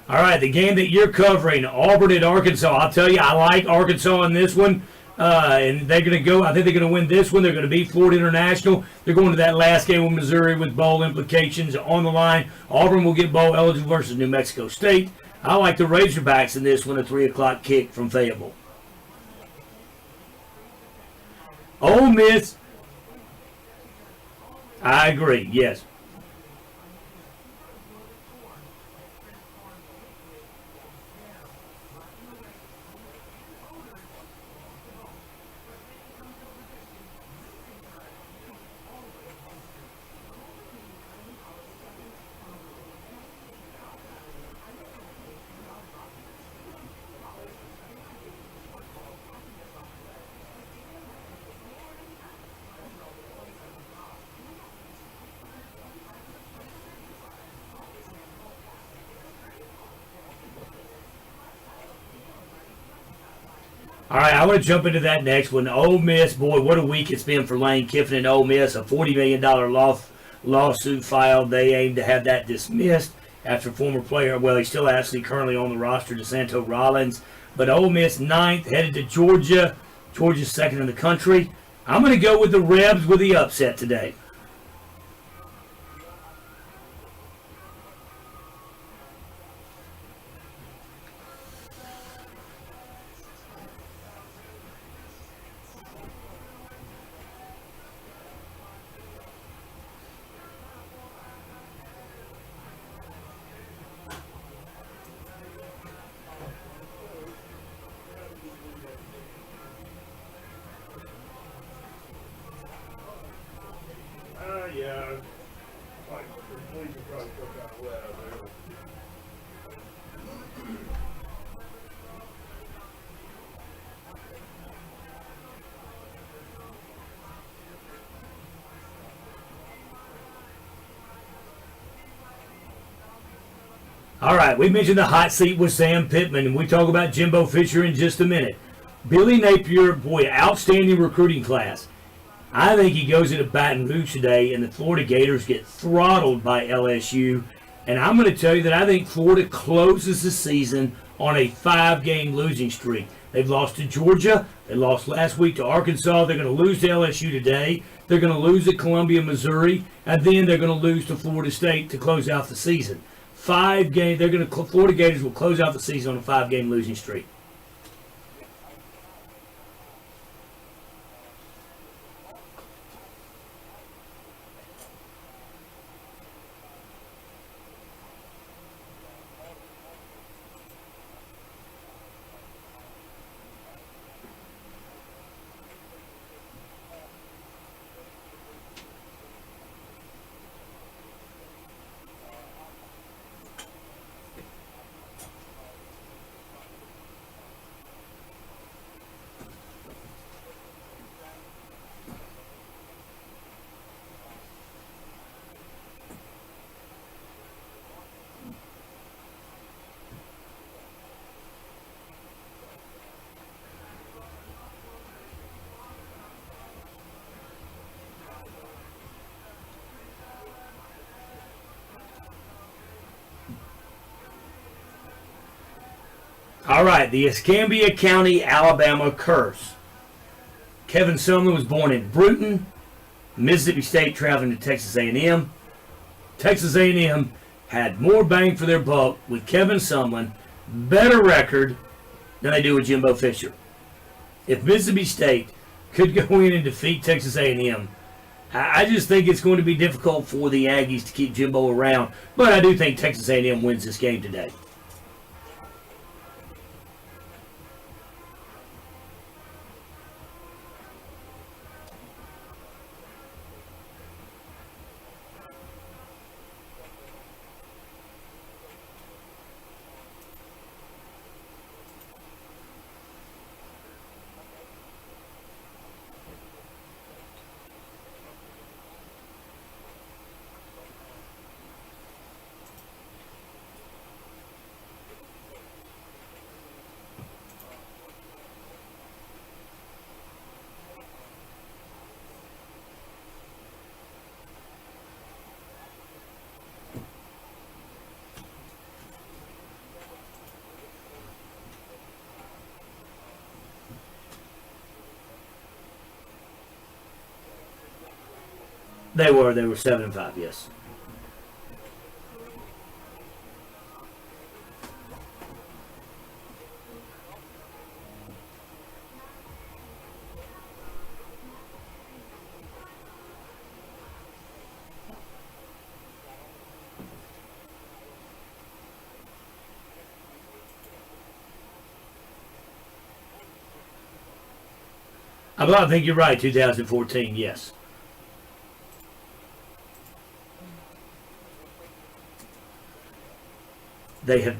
All right, the game that you're covering, Auburn at Arkansas. I'll tell you, I like Arkansas in this one. And they're going to go, I think they're going to win this one. They're going to beat Florida International. They're going to that last game with Missouri with bowl implications on the line. Auburn will get bowl eligible versus New Mexico State. I like the Razorbacks in this one, a 3 o'clock kick from Fayetteville. Ole Miss. I agree, yes. All right, I want to jump into that next one. Ole Miss, boy, what a week it's been for Lane Kiffin and Ole Miss. A $40 million lawsuit filed. They aim to have that dismissed after former player, well, he's still actually currently on the roster, DeSanto Rollins. But Ole Miss 9th, headed to Georgia. Georgia's 2nd in the country. I'm going to go with the Rebs with the upset today. Yeah, like the police are probably still kind of wet out there. All right, we mentioned the hot seat with Sam Pittman, and we talk about Jimbo Fisher in just a minute. Billy Napier, boy, outstanding recruiting class. I think he goes into Baton Rouge today, and the Florida Gators get throttled by LSU. And I'm going to tell you that I think Florida closes the season on a 5-game losing streak. They've lost to Georgia. They lost last week to Arkansas. They're going to lose to LSU today. They're going to lose to Columbia, Missouri. And then they're going to lose to Florida State to close out the season. 5 games. Florida Gators will close out the season on a 5-game losing streak. All right, the Escambia County, Alabama curse. Kevin Sumlin was born in Bruton, Mississippi State, traveling to Texas A&M. Texas A&M had more bang for their buck with Kevin Sumlin, better record than they do with Jimbo Fisher. If Mississippi State could go in and defeat Texas A&M, I just think it's going to be difficult for the Aggies to keep Jimbo around. But I do think Texas A&M wins this game today. They were 7-5, yes. I think you're right, 2014, yes. They have.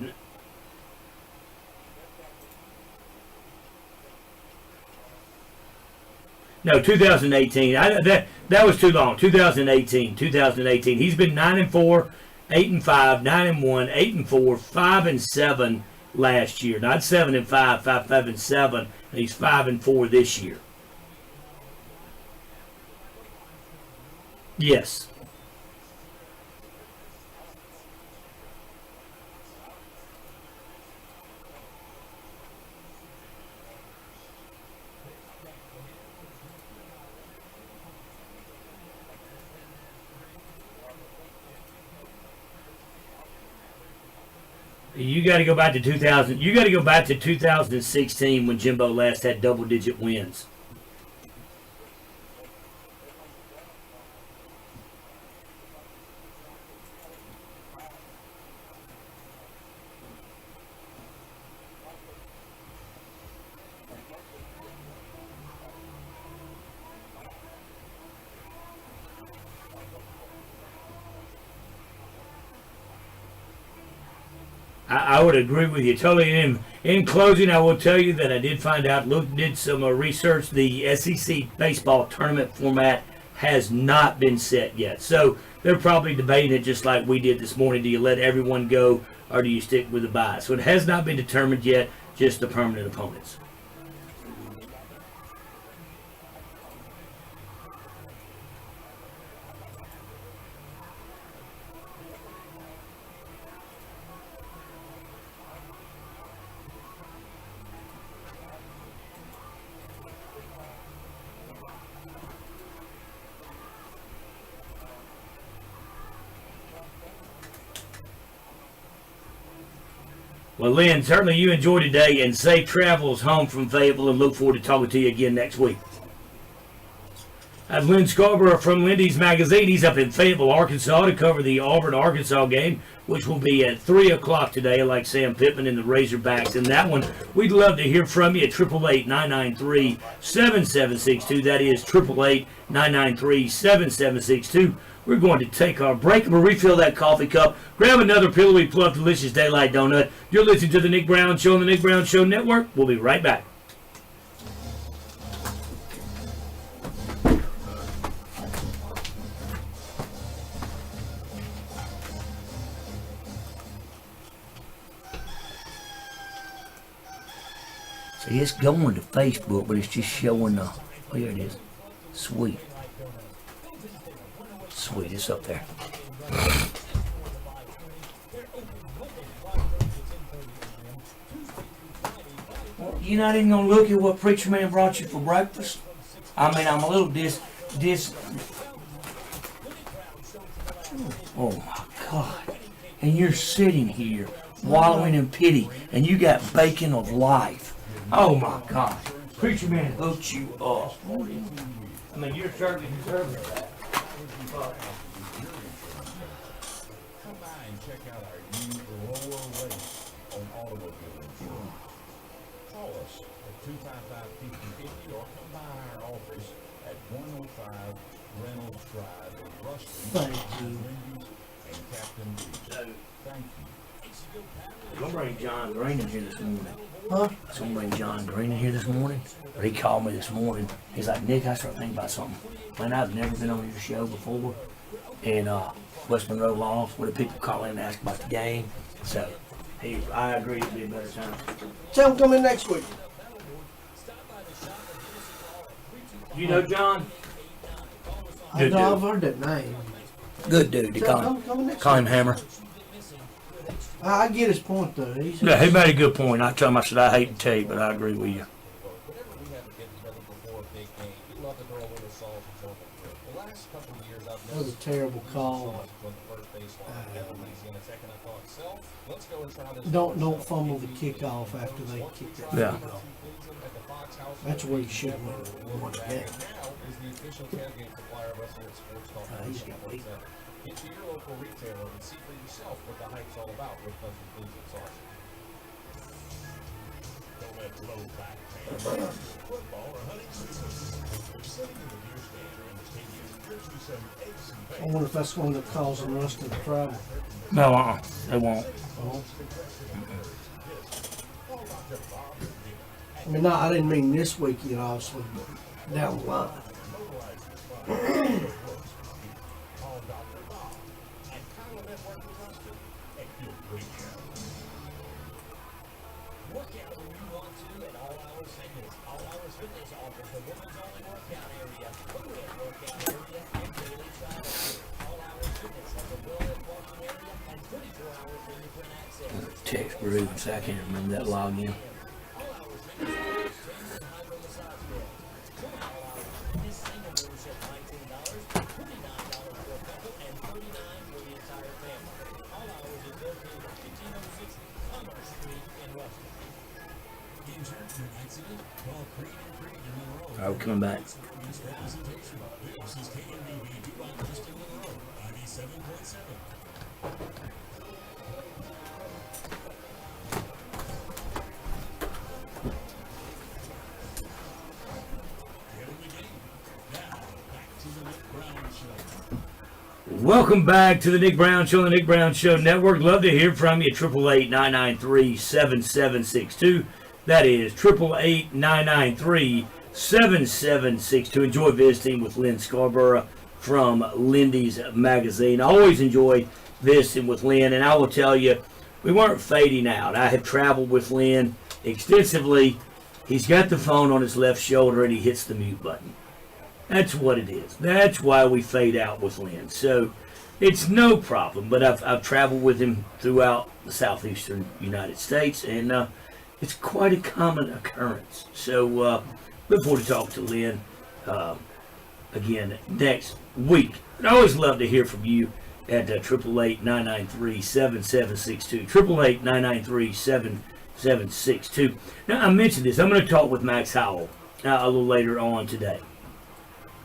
No, 2018. That was too long. 2018. He's been 9-4, 8-5, 9-1, 8-4, 5-7 last year. Not 7-5, 5-7, and he's 5-4 this year. Yes. You got to go back to 2000. You got to go back to 2016 when Jimbo last had double-digit wins. I would agree with you totally. In closing, I will tell you that I did find out, Luke did some research. The SEC baseball tournament format has not been set yet. So they're probably debating it just like we did this morning. Do you let everyone go or do you stick with the bye? So it has not been determined yet, just the permanent opponents. Well, Lynn, certainly you enjoyed today, and safe travels home from Fayetteville, and look forward to talking to you again next week. That's Lynn Scarborough from Lindy's Magazine. He's up in Fayetteville, Arkansas to cover the Auburn-Arkansas game, which will be at 3 o'clock today, like Sam Pittman and the Razorbacks. And that one, we'd love to hear from you at 888-993-7762. That is 888-993-7762. We're going to take our break and we'll refill that coffee cup. Grab another Pillowy Pluff Delicious Daylight Donut. You're listening to The Nick Brown Show on the Nick Brown Show Network. We'll be right back. See, it's going to Facebook, but it's just showing the. Oh, here it is. Sweet. Sweet, it's up there. you're not even gonna look at what Preacher Man brought you for breakfast? I mean, I'm a little Oh my God. And you're sitting here wallowing in pity, and you got bacon of life. Oh my God. Preacher Man hooked you up. I mean, you're certainly deserving of that. Come by and check out our new lower rates on automobile insurance. Call us at 255-5050 or come by our office at 105 Reynolds Drive in Ruston. Thank you. Wendy's and Captain D's. Thank you. I'm gonna bring John Green in here this morning. Huh? So I'm gonna bring John Green in here this morning. But he called me this morning. He's like, Nick, I started thinking about something. Man, I've never been on your show before. And West Monroe Loft, where the people call in and ask about the game. So I agree it'd be a better time. Tell him come in next week. You know John? I know I've heard that name. Good dude. Come in next Call him week. Hammer. I get his point though. Yeah, he made a good point. I told him, I said, I hate to tell you, but I agree with you. Whenever we have a get together before a big game, we love to throw a little salt and pepper. The last couple of years, I've That was a terrible call. on the first baseline at Louisiana Tech, and I thought, self, let's go and try this. Don't fumble the kickoff after they kick that Yeah. field goal. That's where you should win the game. Now is the official tailgate supplier of Western Sports Talk. He's got beat. Get to your local retailer and see for yourself what the hype's all about with Country Foods and Sauce. Don't let blowback fans football or hunting season. Sitting in the deer stand or in the stadium gives you some eggs and I wonder if that's going to cause the rest of the travel. No, they won't. I mean, I didn't mean this weekend, obviously, but down the line. Work out when you want to at All Hours Fitness. All Hours Fitness offers the women's only workout area, co-ed workout area, and daily trial gear. All Hours Fitness has a well-lit walking area and 24-hour fingerprint access. Text Bruce, I can't remember that login. All Hours Fitness offers training and hydro massage beds. Join All Hours Fitness single membership $19, $29 for a couple, and $39 for the entire family. All Hours is located at 1506 Commerce Street in Ruston. Injured in an accident? Call Creed and Creed in Monroe. Oh, coming back. This presentation. This is KMBB Dubai Ruston Monroe, 97.7. Getting the game. Now, back to the Nick Brown Show. Welcome back to the Nick Brown Show, the Nick Brown Show Network. Love to hear from you. 888-993-7762. That is 888-993-7762. Enjoy visiting with Lynn Scarborough from Lindy's Magazine. I always enjoy visiting with Lynn, and I will tell you, we weren't fading out. I have traveled with Lynn extensively. He's got the phone on his left shoulder, and he hits the mute button. That's what it is. That's why we fade out with Lynn. So it's no problem. But I've traveled with him throughout the southeastern United States, and it's quite a common occurrence. So look forward to talking to Lynn again next week. And I always love to hear from you at 888-993-7762. 888-993-7762. Now, I mentioned this. I'm going to talk with Max Howell a little later on today.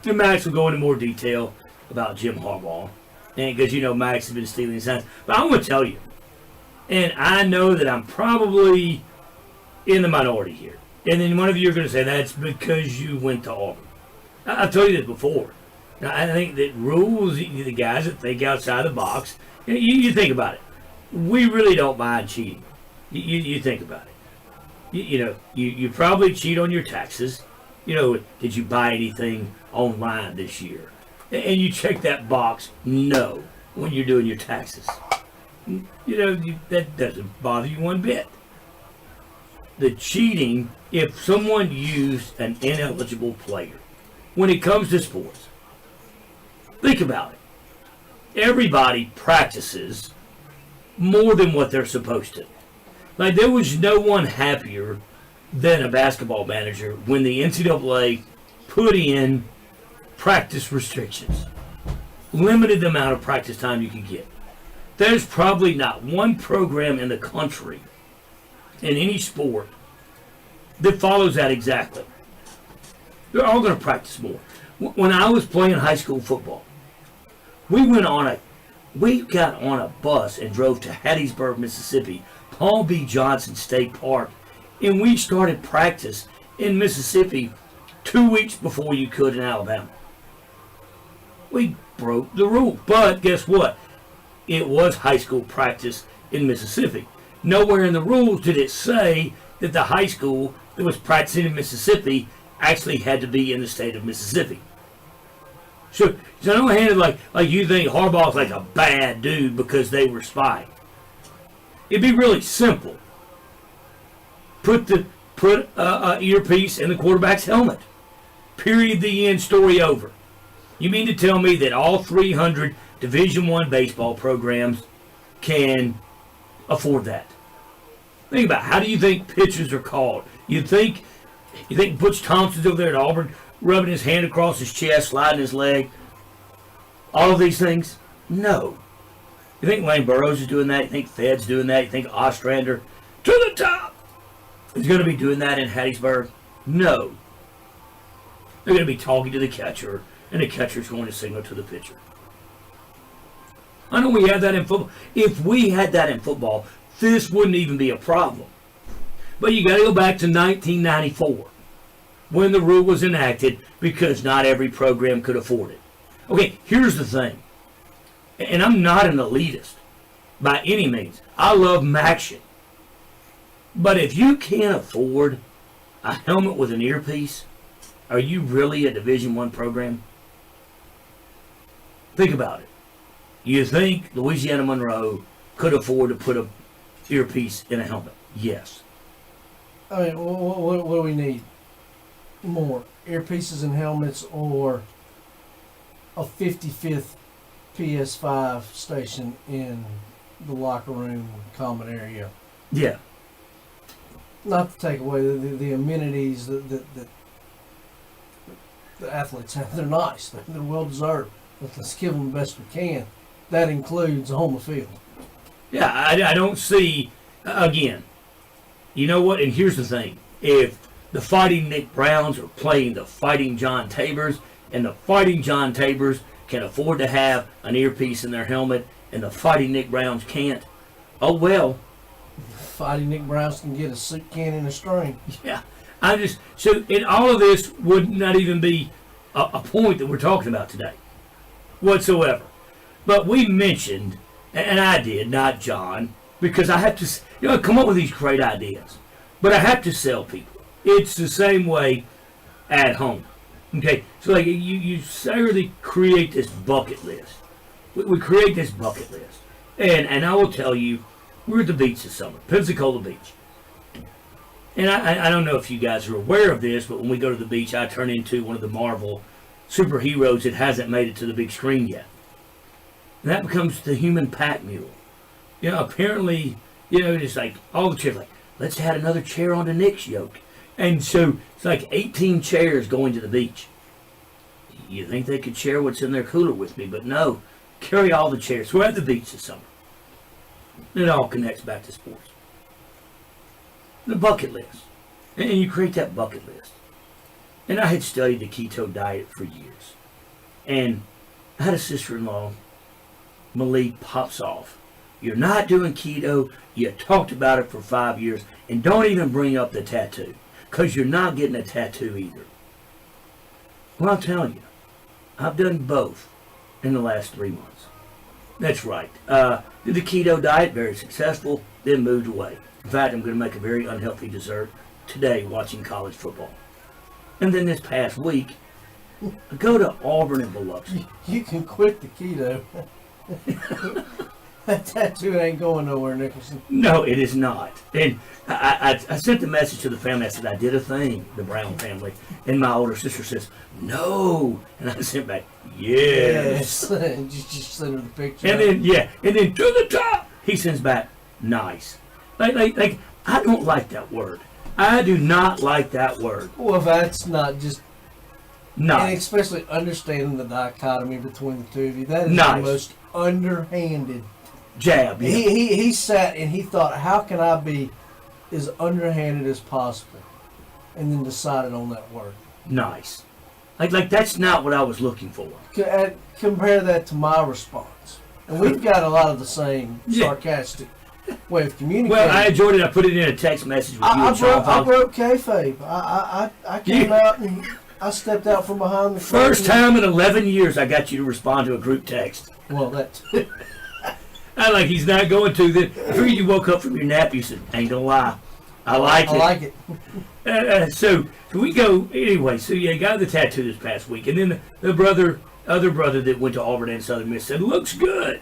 And Max will go into more detail about Jim Harbaugh. And because, you know, Max has been stealing his signs. But I'm going to tell you, and I know that I'm probably in the minority here. And then one of you are going to say, that's because you went to Auburn. I've told you this before. Now, I think that rules, the guys that think outside the box, you think about it. We really don't mind cheating. You think about it. You probably cheat on your taxes. You know, did you buy anything online this year? And you check that box, no, when you're doing your taxes. That doesn't bother you one bit. The cheating, if someone used an ineligible player, when it comes to sports, think about it. Everybody practices more than what they're supposed to. Like, there was no one happier than a basketball manager when the NCAA put in practice restrictions, limited the amount of practice time you could get. There's probably not one program in the country in any sport that follows that exactly. They're all going to practice more. When I was playing high school football, we got on a bus and drove to Hattiesburg, Mississippi, Paul B. Johnson State Park, and we started practice in Mississippi 2 weeks before you could in Alabama. We broke the rule, but guess what? It was high school practice in Mississippi. Nowhere in the rules did it say that the high school that was practicing in Mississippi actually had to be in the state of Mississippi. So on the hand, like you think Harbaugh's like a bad dude because they were spying. It'd be really simple. Put a earpiece in the quarterback's helmet. Period. The end. Story over. You mean to tell me that all 300 Division I baseball programs can afford that? Think about it. How do you think pitchers are called? You think Butch Thompson's over there at Auburn rubbing his hand across his chest, sliding his leg? All of these things? No. You think Lane Burroughs is doing that? You think Fed's doing that? You think Ostrander to the top is going to be doing that in Hattiesburg? No. They're going to be talking to the catcher, and the catcher's going to signal to the pitcher. I know we have that in football. If we had that in football, this wouldn't even be a problem. But you got to go back to 1994 when the rule was enacted because not every program could afford it. Okay, here's the thing. And I'm not an elitist by any means. I love Maction. But if you can't afford a helmet with an earpiece, are you really a Division I program? Think about it. You think Louisiana Monroe could afford to put an earpiece in a helmet? Yes. I mean, what do we need? More earpieces and helmets, or a 55th PS5 station in the locker room common area? Yeah. Not to take away the amenities that the athletes have. They're nice. They're well deserved. But let's give them the best we can. That includes on the field. Yeah, I don't see, again, you know what? And here's the thing. If the Fighting Nick Browns are playing the Fighting John Tabors, and the Fighting John Tabors can afford to have an earpiece in their helmet, and the Fighting Nick Browns can't, oh well. Fighting Nick Browns can get a soup can and a string. Yeah. So in all of this would not even be a point that we're talking about today whatsoever. But we mentioned, and I did, not John, because I have to, come up with these great ideas. But I have to sell people. It's the same way at home. Okay, so like you certainly create this bucket list. We create this bucket list. And I will tell you, we're at the beach this summer, Pensacola Beach. And I don't know if you guys are aware of this, but when we go to the beach, I turn into one of the Marvel superheroes that hasn't made it to the big screen yet. And that becomes the human pack mule. Apparently, just like all the chairs, like, let's add another chair onto Nick's yoke. And so it's like 18 chairs going to the beach. You think they could share what's in their cooler with me, but no. Carry all the chairs. We're at the beach this summer. It all connects back to sports. The bucket list. And you create that bucket list. And I had studied the keto diet for years. And I had a sister-in-law, Malik, pops off. You're not doing keto. You talked about it for 5 years. And don't even bring up the tattoo. Because you're not getting a tattoo either. Well, I'm telling you, I've done both in the last 3 months. That's right. Did the keto diet, very successful, then moved away. In fact, I'm going to make a very unhealthy dessert today watching college football. And then this past week, I go to Auburn and Biloxi. You can quit the keto. That tattoo ain't going nowhere, Nicholson. No, it is not. And I sent the message to the family. I said, I did a thing, the Brown family. And my older sister says, no. And I sent back, yes. just send her the picture. And then to the top, he sends back, nice. Like I don't like that word. I do not like that word. Well, that's not just, and Nice. especially understanding the dichotomy between the two of you. That is Nice. the most underhanded. Jab. Yeah. He sat and he thought, how can I be as underhanded as possible, and then decided on that word. Nice. Like that's not what I was looking for. Compare that to my response, and we've got a lot of the same Yeah. sarcastic way of communicating. Well, I enjoyed it. I put it in a text message with you I and Sean. broke kayfabe. I came out and I stepped out from behind the First curtain. time in 11 years I got you to respond to a group text. Well, that I like he's not going to. Then I figured you woke up from your nap. You said, "Ain't gonna lie, I like I it." like it. So we go anyway. So yeah, got the tattoo this past week, and then the other brother that went to Auburn and Southern Miss said, "Looks good."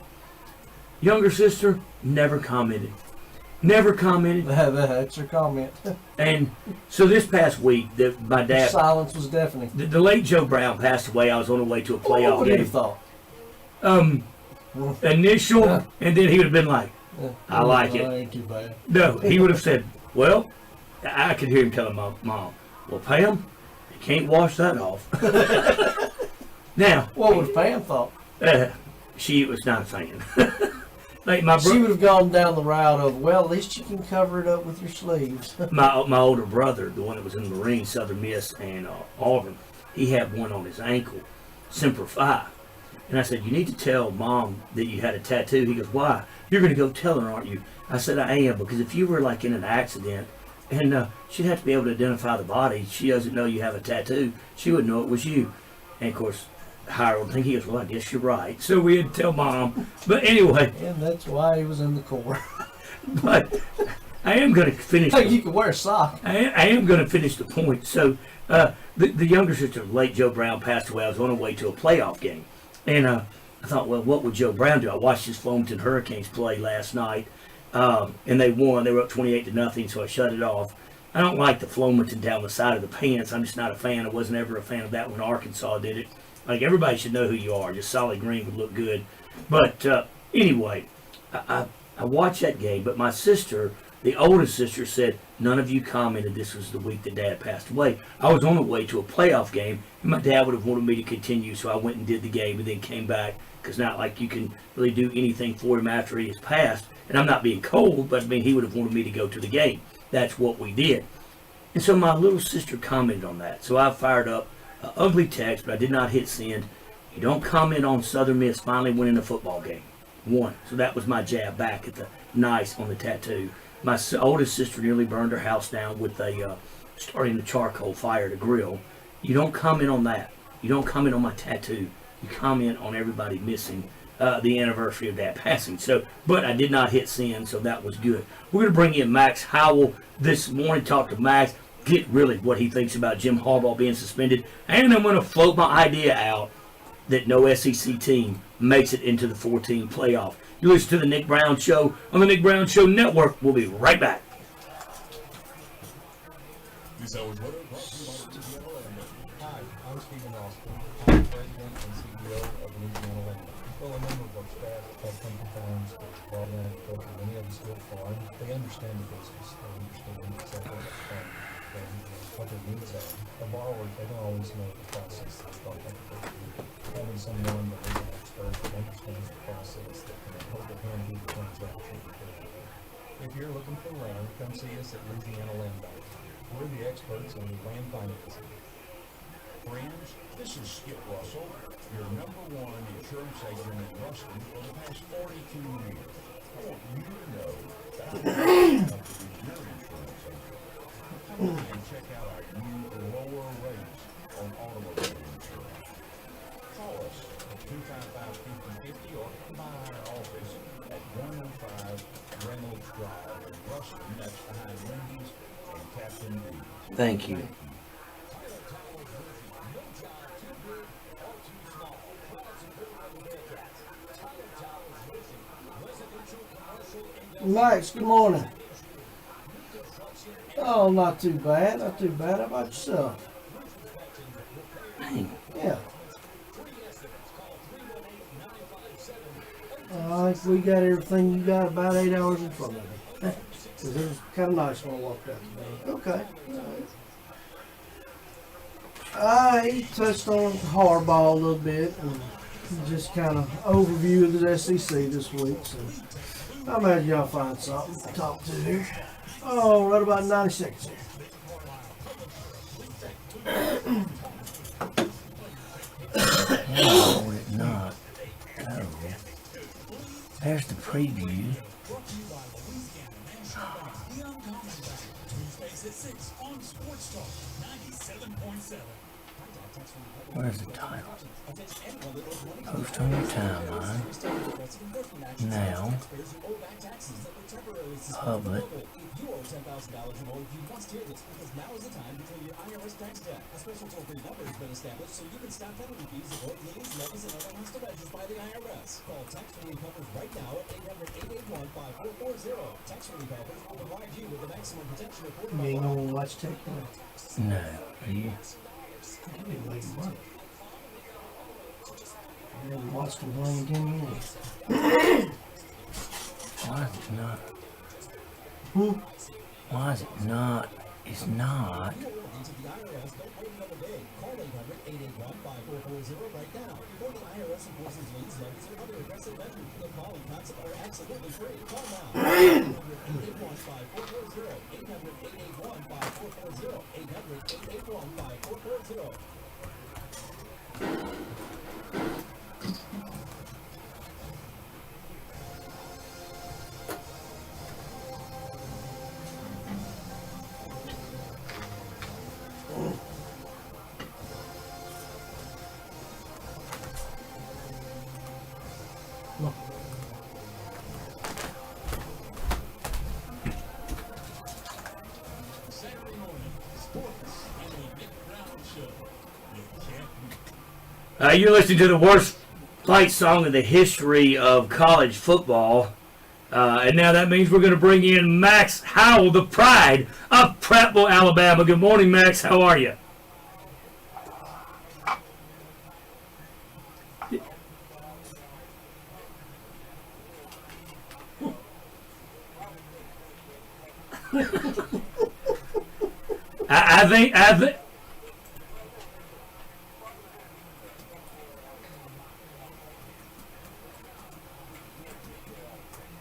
Younger sister never commented. That's your comment. And so this past week, my dad, Silence was deafening. the late Joe Brown passed away. I was on the way to a What playoff would you game. have thought? Initial, Yeah. and then he would have been like, I like it. Ain't too bad. No, he would have said, well, I could hear him telling my mom, well, Pam, you can't wash that off. Now, What would Pam thought? she was not a fan. Like my She would have gone down the route of, well, at least you can cover it up with your sleeves. my older brother, the one that was in the Marines, Southern Miss, and Auburn, he had one on his ankle, Semper Fi. And I said, you need to tell Mom that you had a tattoo. He goes, why? You're going to go tell her, aren't you? I said, I am, because if you were like in an accident, and she'd have to be able to identify the body. She doesn't know you have a tattoo. She wouldn't know it was you. And of course, Harold think he goes, well, I guess you're right. So we had to tell Mom. But anyway, And that's why he was in the Corps. but I am going to finish. Hey, you can wear a sock. I am going to finish the point. So the younger sister, late Joe Brown, passed away. I was on the way to a playoff game. And I thought, well, what would Joe Brown do? I watched his Flomaton Hurricanes play last night, and they won. They were up 28-0, so I shut it off. I don't like the Flomaton down the side of the pants. I'm just not a fan. I wasn't ever a fan of that when Arkansas did it. Like, everybody should know who you are. Just solid green would look good. But anyway, I watched that game, but my sister, the oldest sister, said, none of you commented this was the week that Dad passed away. I was on the way to a playoff game, and my dad would have wanted me to continue, so I went and did the game and then came back, because not like you can really do anything for him after he has passed. And I'm not being cold, but I mean, he would have wanted me to go to the game. That's what we did. And so my little sister commented on that. So I fired up an ugly text, but I did not hit send. You don't comment on Southern Miss finally winning a football game. One. So that was my jab back at the nice on the tattoo. My oldest sister nearly burned her house down with starting a charcoal fire to grill. You don't comment on that. You don't comment on my tattoo. You comment on everybody missing the anniversary of that passing. So, but I did not hit send, so that was good. We're going to bring in Max Howell this morning, talk to Max, get really what he thinks about Jim Harbaugh being suspended, and I'm going to float my idea out that no SEC team makes it into the 14 playoff. You listen to the Nick Brown Show on the Nick Brown Show Network. We'll be right back. This hour's weather brought to you by Louisiana Land. Hi, I'm Stephen Austin. I'm the President and CEO of Louisiana Land. Well, a number of our staff have come to farms that brought in agriculture. Many of them still farm. They understand the business. They understand exactly what's farming and what their needs are. A borrower, they don't always know the process that's going to go through. Having someone that is an expert that understands the process that can hold their hand through the transaction. If you're looking for land, come see us at Louisiana Land Bank. We're the experts in land financing. Friends, this is Skip Russell, your #1 insurance agent in Ruston for the past 42 years. I want you to know that I'm proud to be your insurance agent. Come by and check out our new lower rates on automobile insurance. Call us at 255-5050 or come by our office at 105 Reynolds Drive in Ruston. That's behind Wendy's and Captain D's. Thank you. Max, good morning. Oh, not too bad. Not too bad. How about yourself? Yeah. I think we got everything you got about 8 hours in front of you. Because it was kind of nice when I walked out today. Okay. I touched on Harbaugh a little bit and just kind of overview of the SEC this week. So I imagine y'all find something to talk to here. Oh, right about 90 seconds here. Why would it not? Oh. There's the preview. Where's the title? Post on your timeline. Now. Public. If you owe $10,000 or more, you must hear this because now is the time to clear your IRS tax debt. A special toll-free number has been established so you can stop penalty fees, avoid liens, levies, and other hostile measures by the IRS. Call Tax Relief Helpers right now at 800-881-5440. Tax Relief Helpers will provide you with the maximum protection afforded by You ain't gonna watch Tech Play. No. Are you? I didn't make money. I haven't watched them play in 10 years. Why is it not? Hmm? Why is it not? It's not. to the IRS, don't wait another day. Call 800-881-5440 right now. Before the IRS enforces liens, levies, or other aggressive measures, the following concepts are absolutely free. Call now. 800-881-5440. 800-881-5440. 800-881-5440. You're listening to the worst fight song in the history of college football. And now that means we're going to bring in Max Howell, the pride of Prattville, Alabama. Good morning, Max. How are you?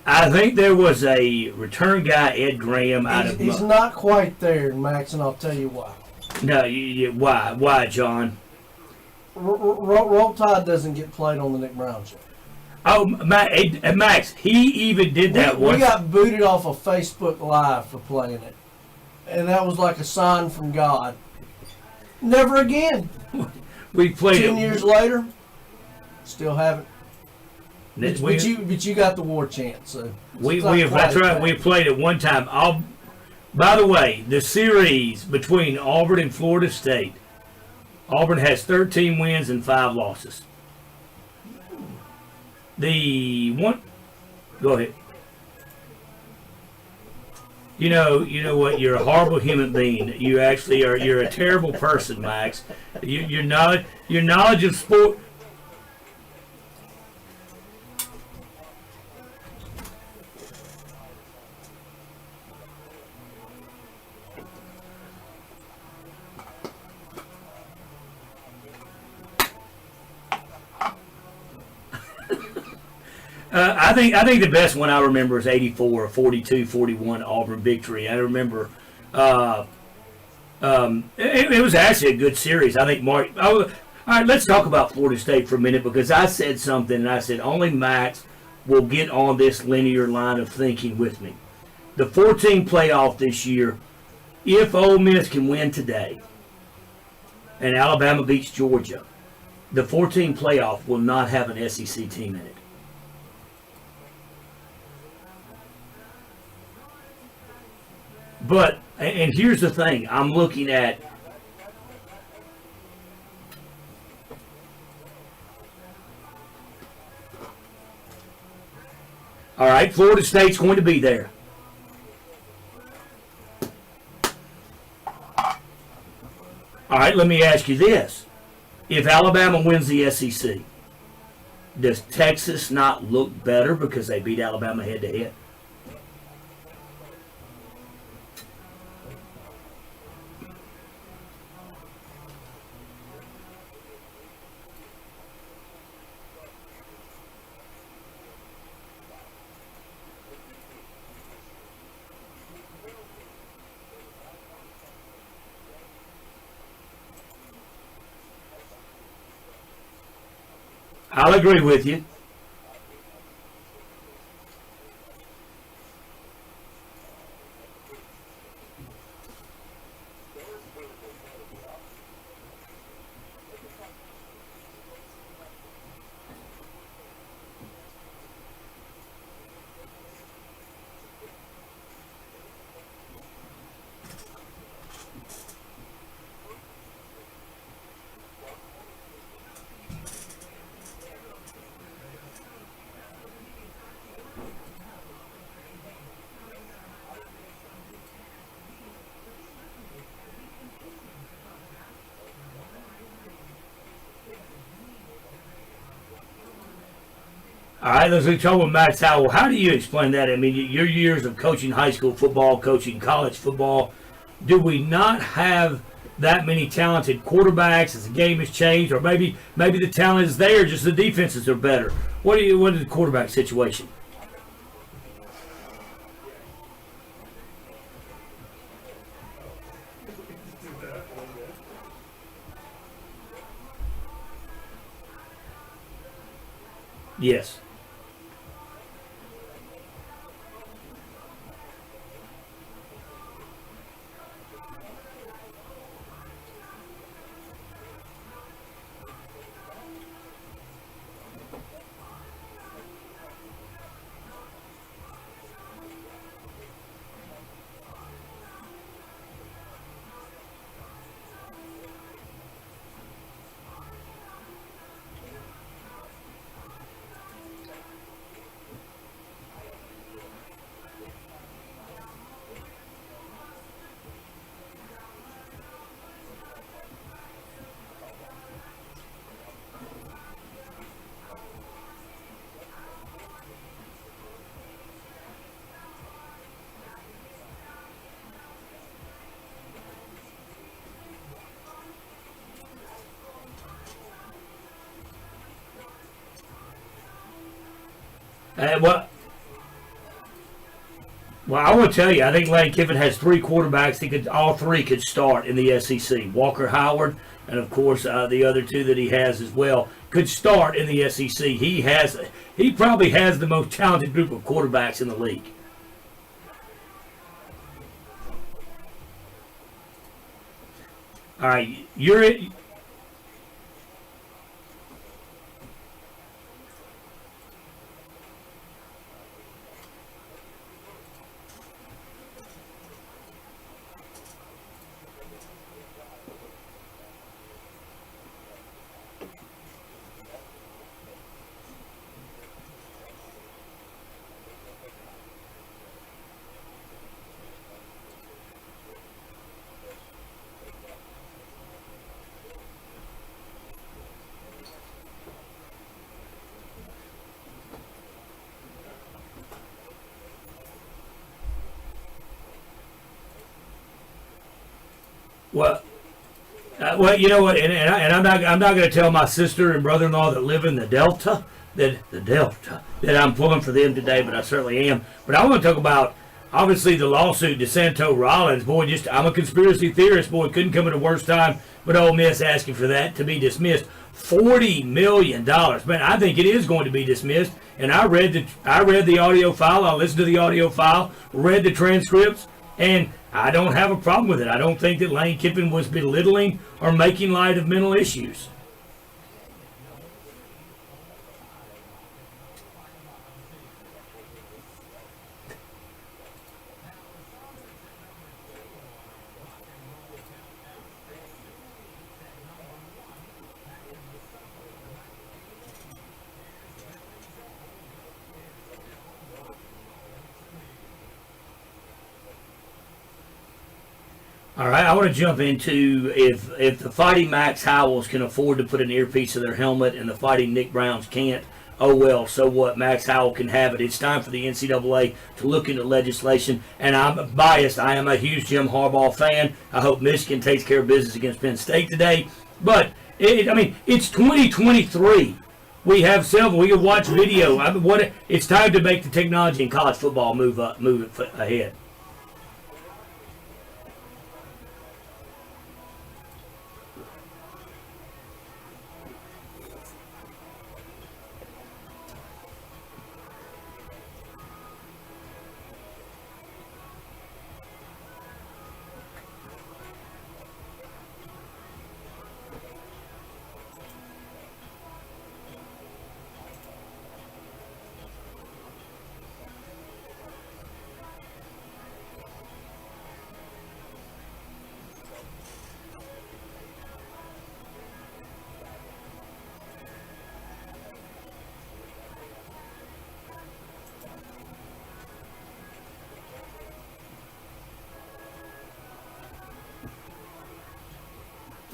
I think there was a return guy, Ed Graham, out of. He's not quite there, Max, and I'll tell you why. No, why? Why, John? Roll Tide doesn't get played on the Nick Brown show. Oh, Max, he even did that once. We got booted off of Facebook Live for playing it. And that was like a sign from God. Never again. We played 10 it. years later, still haven't. But We- you got the war chant, so that's right. We played it one time. By the way, the series between Auburn and Florida State, Auburn has 13 wins and 5 losses. The one, go ahead. You know what? You're a horrible human being. You actually are. You're a terrible person, Max. Your knowledge of sport. I think the best one I remember is 84, 42-41 Auburn victory. I remember it was actually a good series. I think Mark. All right, let's talk about Florida State for a minute because I said something and I said only Max will get on this linear line of thinking with me. The 14 playoff this year, if Ole Miss can win today and Alabama beats Georgia, the 14 playoff will not have an SEC team in it. But, and here's the thing, I'm looking at all right, Florida State's going to be there. All right, let me ask you this. If Alabama wins the SEC, does Texas not look better because they beat Alabama head-to-head? I'll agree with you. All right, let's talk with Max Howell. How do you explain that? I mean, your years of coaching high school football, coaching college football, do we not have that many talented quarterbacks as the game has changed, or maybe the talent is there, just the defenses are better? What is the quarterback situation? Yes. Well, I want to tell you, I think Lane Kiffin has three quarterbacks that all three could start in the SEC. Walker Howard, and of course the other two that he has as well, could start in the SEC. He probably has the most talented group of quarterbacks in the league. All right, Well, you know what, and I'm not going to tell my sister and brother-in-law that live in the Delta that I'm pulling for them today, but I certainly am. But I want to talk about obviously the lawsuit DeSanto Rollins. Boy, I'm a conspiracy theorist. Boy, couldn't come at a worse time. But Ole Miss asking for that to be dismissed. $40 million. Man, I think it is going to be dismissed. And I read the audio file. I listened to the audio file, read the transcripts, and I don't have a problem with it. I don't think that Lane Kiffin was belittling or making light of mental issues. All right, I want to jump into if the Fighting Max Howells can afford to put an earpiece to their helmet and the Fighting Nick Browns can't, oh well, so what? Max Howell can have it. It's time for the NCAA to look into legislation, and I'm biased. I am a huge Jim Harbaugh fan. I hope Michigan takes care of business against Penn State today. But, it's 2023. We have several. We can watch video. It's time to make the technology in college football move ahead.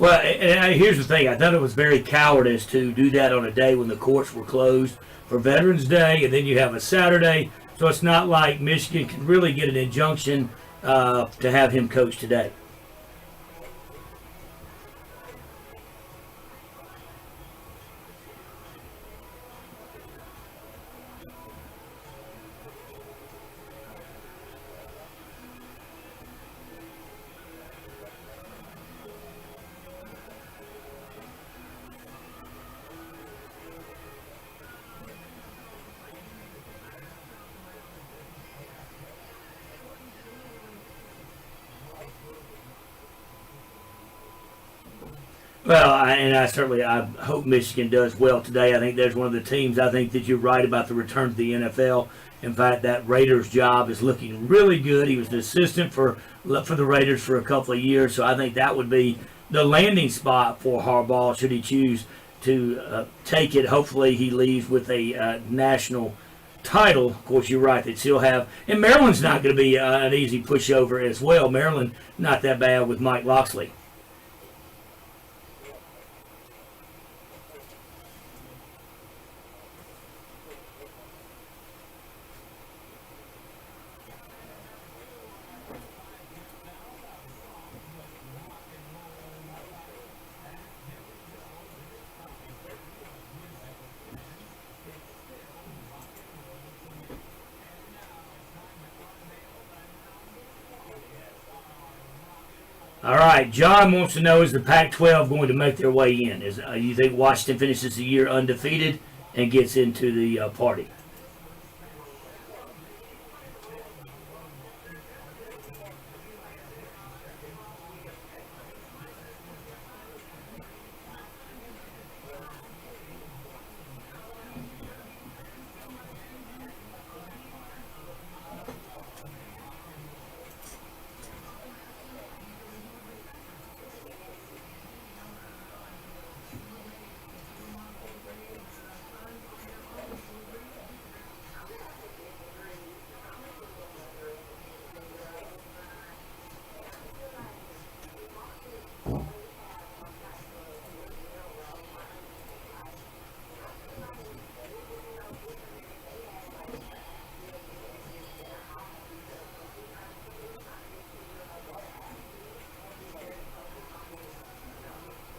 Well, and here's the thing. I thought it was very cowardice to do that on a day when the courts were closed for Veterans Day, and then you have a Saturday. So it's not like Michigan can really get an injunction to have him coach today. Well, I hope Michigan does well today. I think there's one of the teams. I think that you're right about the return to the NFL. In fact, that Raiders job is looking really good. He was an assistant for the Raiders for a couple of years, so I think that would be the landing spot for Harbaugh should he choose to take it. Hopefully, he leaves with a national title. Of course, you're right. They still have, and Maryland's not going to be an easy pushover as well. Maryland not that bad with Mike Locksley. All right, John wants to know, is the Pac-12 going to make their way in? You think Washington finishes the year undefeated and gets into the party?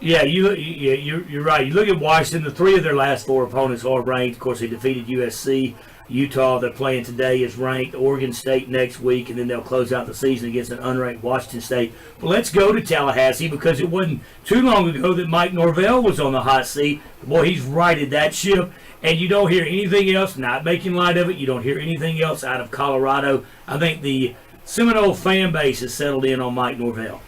Yeah, you're right. You look at Washington, the 3 of their last 4 opponents are ranked. Of course, they defeated USC. Utah, they're playing today, is ranked. Oregon State next week, and then they'll close out the season against an unranked Washington State. But let's go to Tallahassee, because it wasn't too long ago that Mike Norvell was on the hot seat. Boy, he's righted that ship, and you don't hear anything else, not making light of it. You don't hear anything else out of Colorado. I think the Seminole fan base has settled in on Mike Norvell.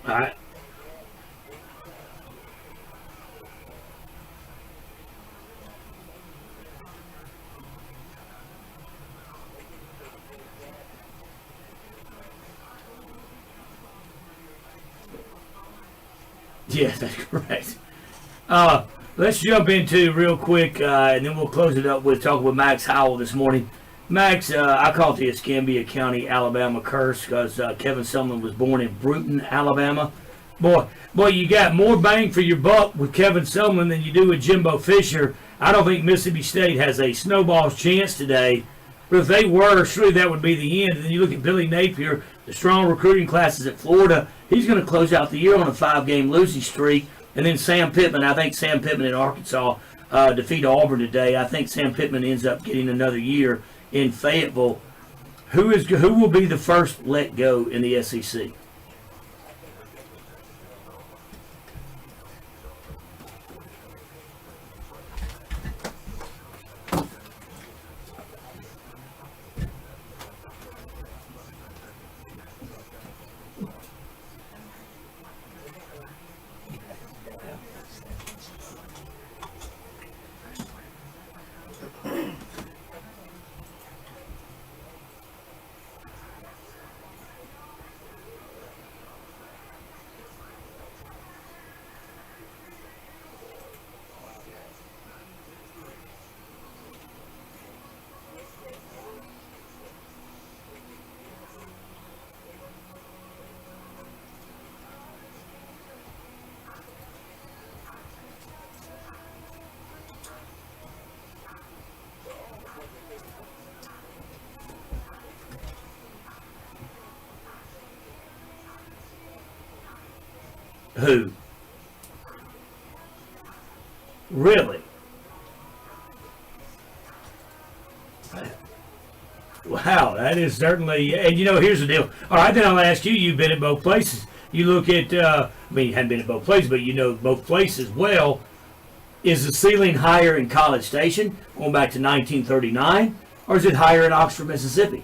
All right. Yeah, that's correct. Let's jump into real quick, and then we'll close it up with talking with Max Howell this morning. Max, I call it the Escambia County, Alabama curse, because Kevin Sumlin was born in Bruton, Alabama. Boy, you got more bang for your buck with Kevin Sumlin than you do with Jimbo Fisher. I don't think Mississippi State has a snowball's chance today. But if they were, surely that would be the end. And then you look at Billy Napier, the strong recruiting classes at Florida. He's going to close out the year on a 5-game losing streak. And then Sam Pittman, I think Sam Pittman in Arkansas defeat Auburn today. I think Sam Pittman ends up getting another year in Fayetteville. Who will be the first let go in the SEC? Who? Really? Wow, that is certainly. And here's the deal. All right, then I'll ask you. You've been at both places. You look at. I mean, you haven't been at both places, but you know both places well. Is the ceiling higher in College Station, going back to 1939, or is it higher in Oxford, Mississippi?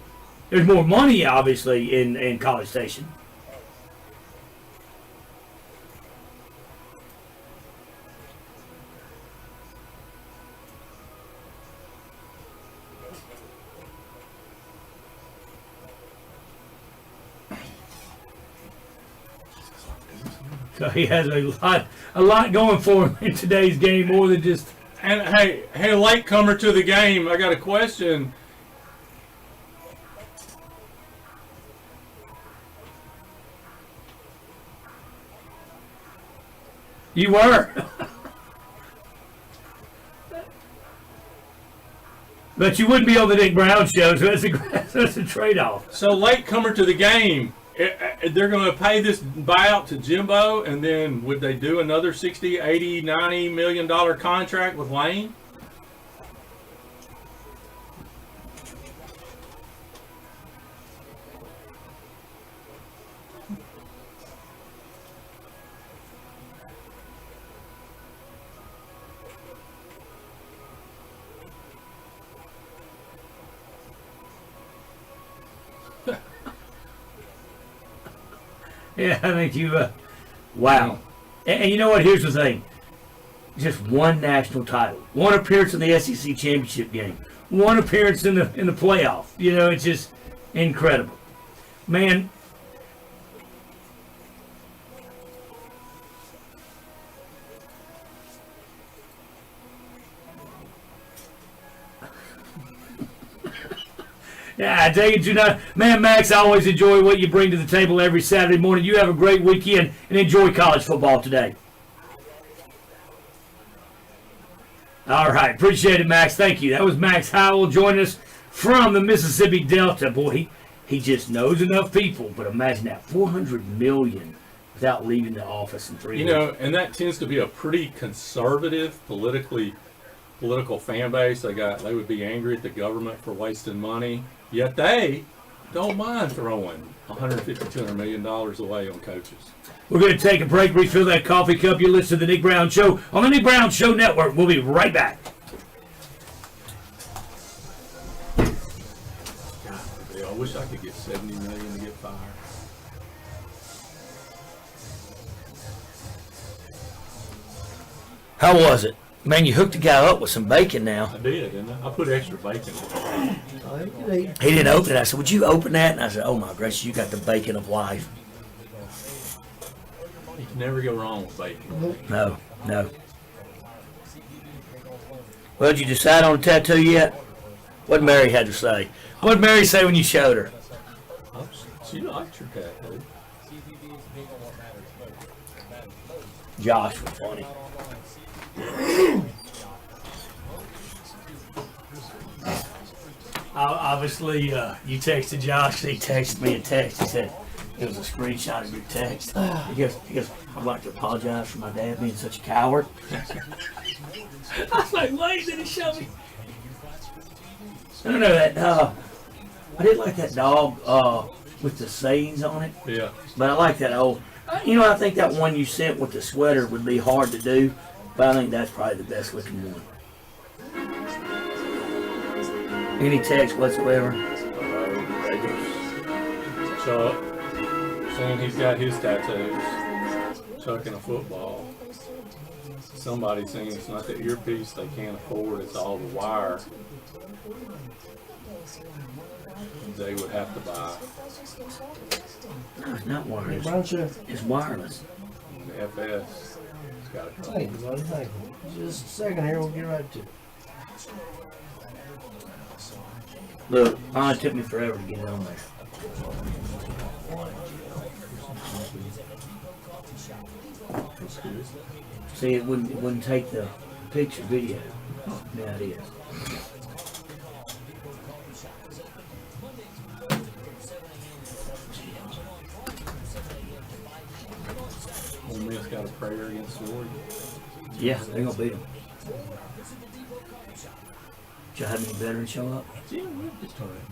There's more money, obviously, in College Station. So he has a lot going for him in today's game, more than just. And hey, latecomer to the game. I got a question. You were. But you wouldn't be on the Nick Brown show, so that's a trade-off. So latecomer to the game. They're going to pay this buyout to Jimbo, and then would they do another $60, $80, $90 million contract with Lane? Yeah, I think you. Wow. And you know what? Here's the thing. Just one national title, one appearance in the SEC championship game, one appearance in the playoff. It's just incredible, man. Yeah, I take it you not. Man, Max, I always enjoy what you bring to the table every Saturday morning. You have a great weekend and enjoy college football today. All right, appreciate it, Max. Thank you. That was Max Howell joining us from the Mississippi Delta. Boy, he just knows enough people. But imagine that, $400 million without leaving the office in 3 years. And that tends to be a pretty conservative political fan base. They would be angry at the government for wasting money. Yet they don't mind throwing $150, $200 million away on coaches. We're going to take a break, refill that coffee cup. You listen to the Nick Brown Show on the Nick Brown Show Network. We'll be right back. God, I wish I could get $70 million to get fired. How was it? Man, you hooked the guy up with some bacon now. I did, didn't I? I put extra bacon in it. He didn't open it. I said, would you open that? And I said, oh my gracious, you got the bacon of life. You can never go wrong with bacon. No. Well, did you decide on a tattoo yet? What Mary had to say? What did Mary say when you showed her? She liked your tattoo. Josh was funny. Obviously, you texted Josh. He texted me a text. He said it was a screenshot of your text. He goes, I'd like to apologize for my dad being such a coward. I was like, wait, did he show me? I don't know that. I did like that dog with the sayings on it. Yeah. But I like that old. You know, I think that one you sent with the sweater would be hard to do, but I think that's probably the best looking one. Any text whatsoever? Chuck saying he's got his tattoos. Chuck in a football. Somebody saying it's not the earpiece they can't afford, it's all the wire they would have to buy. No, it's not wireless. Bunch It's wireless. The FS. It's got a Thank you, buddy. Thank you. Just a second here, we'll get right to it. Look, it only took me forever to get it on there. See, it wouldn't take the picture video. Now it is. Ole Miss got a prayer against Georgia. Yeah, they're gonna beat them. Did y'all have any veterans show up? Yeah, just all right.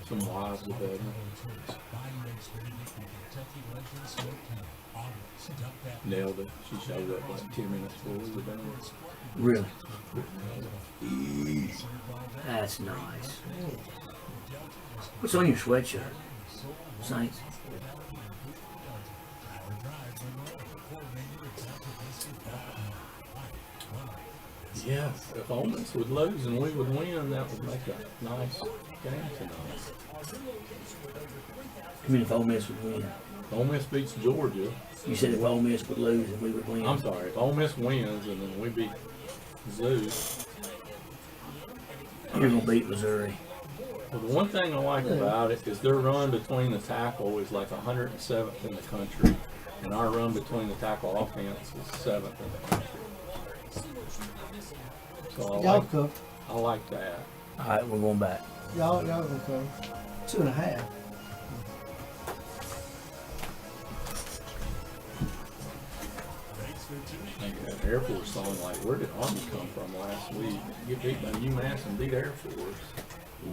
Some wives of veterans. Nailed it. She showed up like 10 minutes before we were done. Really? That's nice. What's on your sweatshirt? Saints? Yeah, if Ole Miss would lose and we would win, that would make a nice game tonight. I mean, if Ole Miss would win. Ole Miss beats Georgia. You said if Ole Miss would lose and we would win. I'm sorry, if Ole Miss wins and then we beat Zoo. You're gonna beat Missouri. Well, the one thing I like about it is their run between the tackle is like 107th in the country, and our run between the tackle offense is 7th in the country. So I like that. All right, we're going back. Y'all gonna come. 2.5. That Air Force song, like, where did Army come from last week? Get beat by UMass and beat Air Force.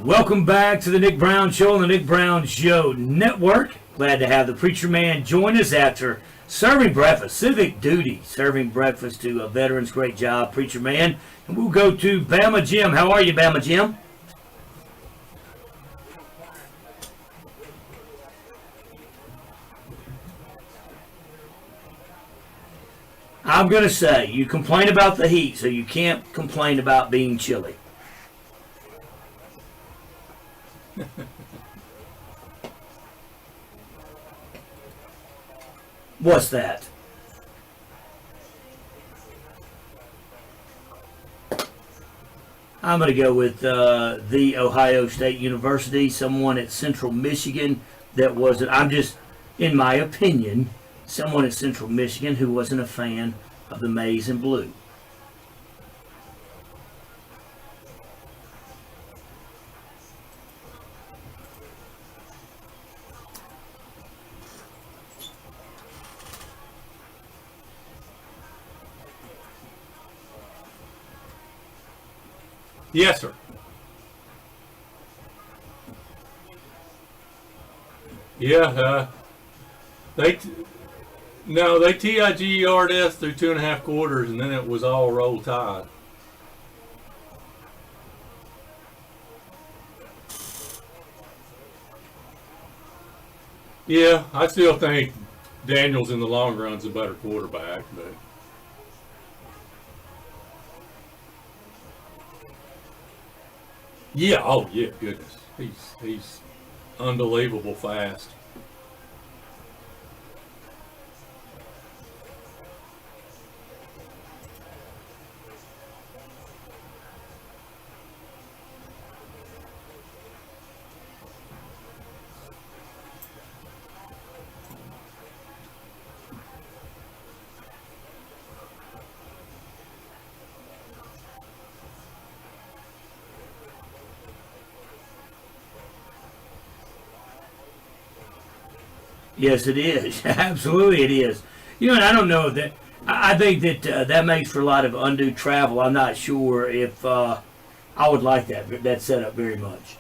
Welcome back to the Nick Brown Show on the Nick Brown Show Network. Glad to have the Preacher Man join us after serving breakfast, civic duty, serving breakfast to veterans. Great job, Preacher Man. And we'll go to Bama Jim. How are you, Bama Jim? I'm going to say, you complain about the heat, so you can't complain about being chilly. What's that? I'm going to go with the Ohio State University, someone at Central Michigan that wasn't, I'm just, in my opinion, someone at Central Michigan who wasn't a fan of the maize and blue. Yes, sir. Yeah, they TIGER'd us through 2.5 quarters, and then it was all Roll Tide. Yeah, I still think Daniels in the long run's a better quarterback, but yeah, oh yeah, goodness, he's unbelievable fast. Yes, it is. Absolutely, it is. You know, and I don't know that. I I think that that makes for a lot of undue travel. I'm not sure if I would like that setup very much.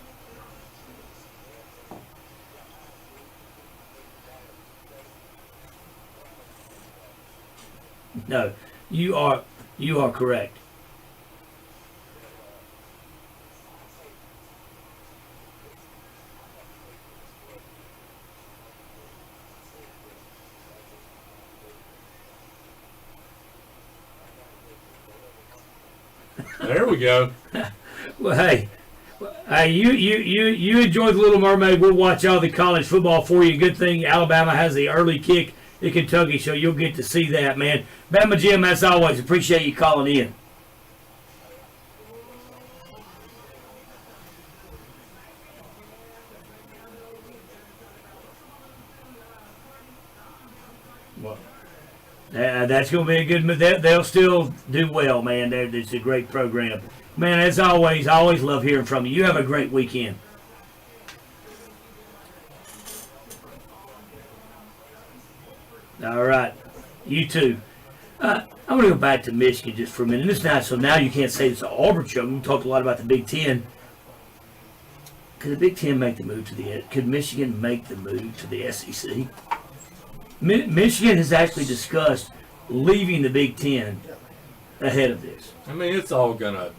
No, you are correct. There we go. Well, hey, you enjoy the Little Mermaid. We'll watch all the college football for you. Good thing Alabama has the early kick at Kentucky, so you'll get to see that, man. Bama Jim, as always, appreciate you calling in. Well, that's going to be a good move. They'll still do well, man. It's a great program. Man, as always, I always love hearing from you. You have a great weekend. All right. You too. I want to go back to Michigan just for a minute. It's not so now you can't say it's an Auburn show. We talked a lot about the Big Ten. Could the Big Ten make the move to the? Could Michigan make the move to the SEC? Michigan has actually discussed leaving the Big Ten ahead of this. I mean, it's all gonna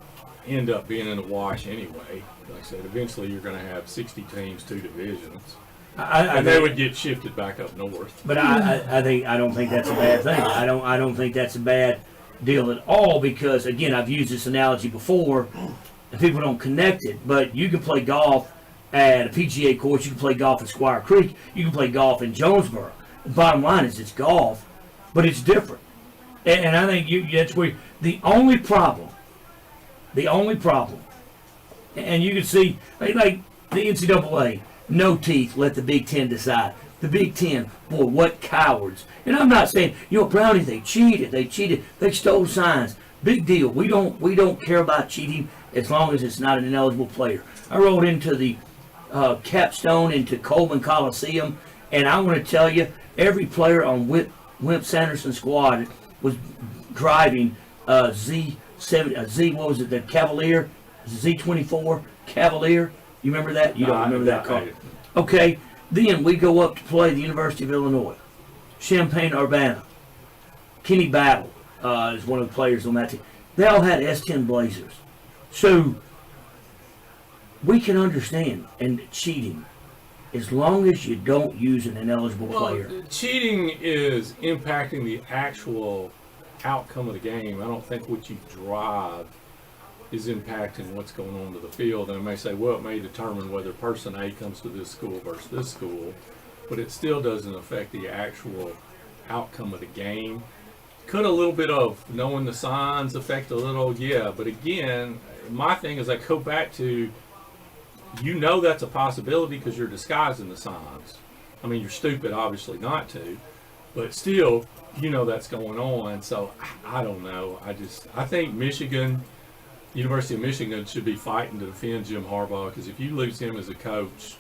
end up being in the wash anyway. Like I said, eventually you're gonna have 60 teams, 2 divisions. And they would get shifted back up north. But I don't think that's a bad thing. I don't think that's a bad deal at all because again I've used this analogy before and people don't connect it. But you can play golf at a PGA course, you can play golf at Squire Creek, you can play golf in Jonesboro. The bottom line is it's golf, but it's different. And I think that's where the only problem, and you can see like the NCAA. No teeth, let the Big Ten decide. The Big Ten, boy, what cowards. And I'm not saying, Brownie, they cheated, they stole signs. Big deal. We don't care about cheating as long as it's not an ineligible player. I rode into the capstone into Coleman Coliseum, and I want to tell you, every player on Wimp Sanderson's squad was driving Z7, what was it, the Cavalier, Z24 Cavalier. You remember that? You don't remember that car. Okay, then we go up to play the University of Illinois. Champaign-Urbana. Kenny Battle is one of the players on that team. They all had S10 Blazers. So we can understand and cheating as long as you don't use an ineligible player. Cheating is impacting the actual outcome of the game. I don't think what you drive is impacting what's going on to the field. And I may say, well, it may determine whether person A comes to this school versus this school, but it still doesn't affect the actual outcome of the game. Could a little bit of knowing the signs affect a little? Yeah, but again, my thing is I go back to, that's a possibility because you're disguising the signs. I mean, you're stupid, obviously, not to, but still, that's going on. So I don't know. I think University of Michigan should be fighting to defend Jim Harbaugh because if you lose him as a coach,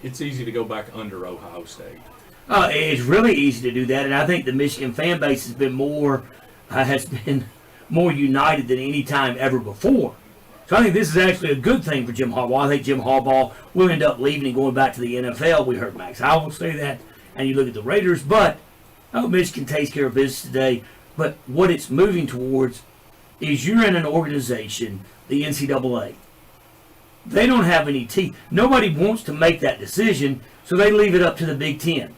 it's easy to go back under Ohio State. It's really easy to do that, and I think the Michigan fan base has been more united than any time ever before. So I think this is actually a good thing for Jim Harbaugh. I think Jim Harbaugh will end up leaving and going back to the NFL. We heard Max Howell say that, and you look at the Raiders, but I hope Michigan takes care of business today. But what it's moving towards is you're in an organization, the NCAA. They don't have any teeth. Nobody wants to make that decision, so they leave it up to the Big Ten.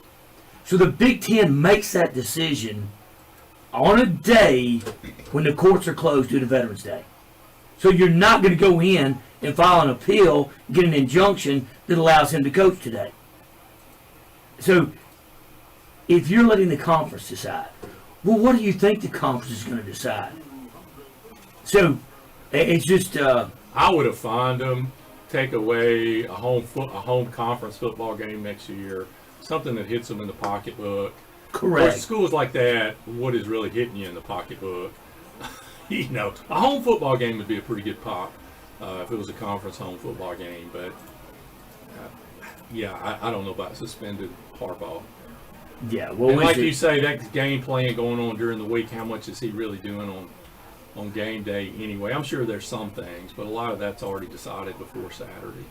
So the Big Ten makes that decision on a day when the courts are closed due to Veterans Day. So you're not going to go in and file an appeal, get an injunction that allows him to coach today. So if you're letting the conference decide, well, what do you think the conference is going to decide? So it's just. I would have fined them, take away a home conference football game next year, something that hits them in the pocketbook. Correct. For schools like that, what is really hitting you in the pocketbook? A home football game would be a pretty good pop if it was a conference home football game. But I don't know about suspended Harbaugh. Yeah, well, And we like should- you say, that game plan going on during the week, how much is he really doing on game day anyway? I'm sure there's some things, but a lot of that's already decided before Saturday.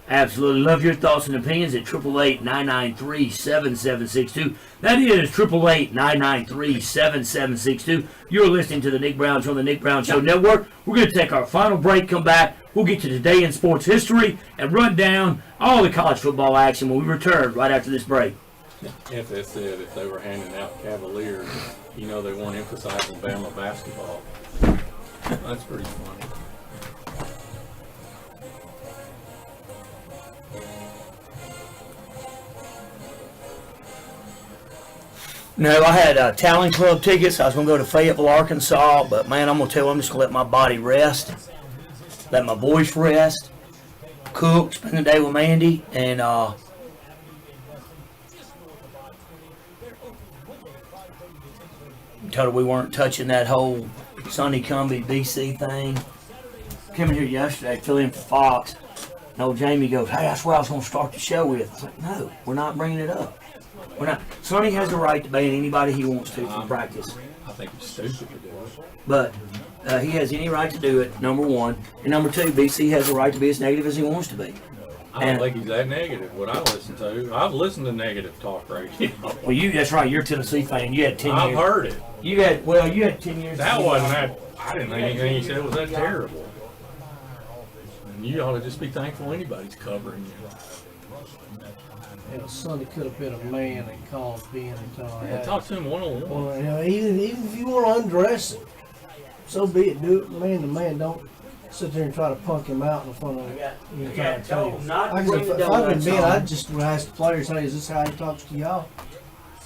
Absolutely. Love your thoughts and opinions at 888-993-7762. That is 888-993-7762. You're listening to the Nick Brown Show on the Nick Brown Show Network. We're going to take our final break, come back. We'll get to today in sports history and run down all the college football action when we return right after this break. If they said if they were handing out Cavaliers, you know they weren't emphasizing Bama basketball. That's pretty funny. No, I had Talon Club tickets. I was going to go to Fayetteville, Arkansas, but man, I'm going to tell you, I'm just going to let my body rest, let my voice rest, cook, spend the day with Mandy, and told her we weren't touching that whole Sonny Cumbie BC thing. Came in here yesterday, fill in for Fox, and old Jamie goes, hey, that's what I was going to start the show with. I was like, no, we're not bringing it up. We're not. Sonny has the right to ban anybody he wants to from practice. I think it's stupid to do it. But he has any right to do it, number one. And number two, BC has the right to be as negative as he wants to be. I don't think he's that negative, what I listen to. I've listened to negative talk radio. Well, that's right, you're a Tennessee fan. You had 10 years. I've heard it. You had 10 years. That wasn't that. I didn't think anything he said was that terrible. And you ought to just be thankful anybody's covering you. You know, Sonny could have been a man and called Ben and told him, Yeah, talk to him one-on-one. well, you know, even if you want to undress him, so be it. Do it man to man. Don't sit there and try to punk him out in front of him. You know, trying to tell him. not Like I bring said, the if I'd been donuts Ben, on. I'd just would ask the players, hey, is this how he talks to y'all?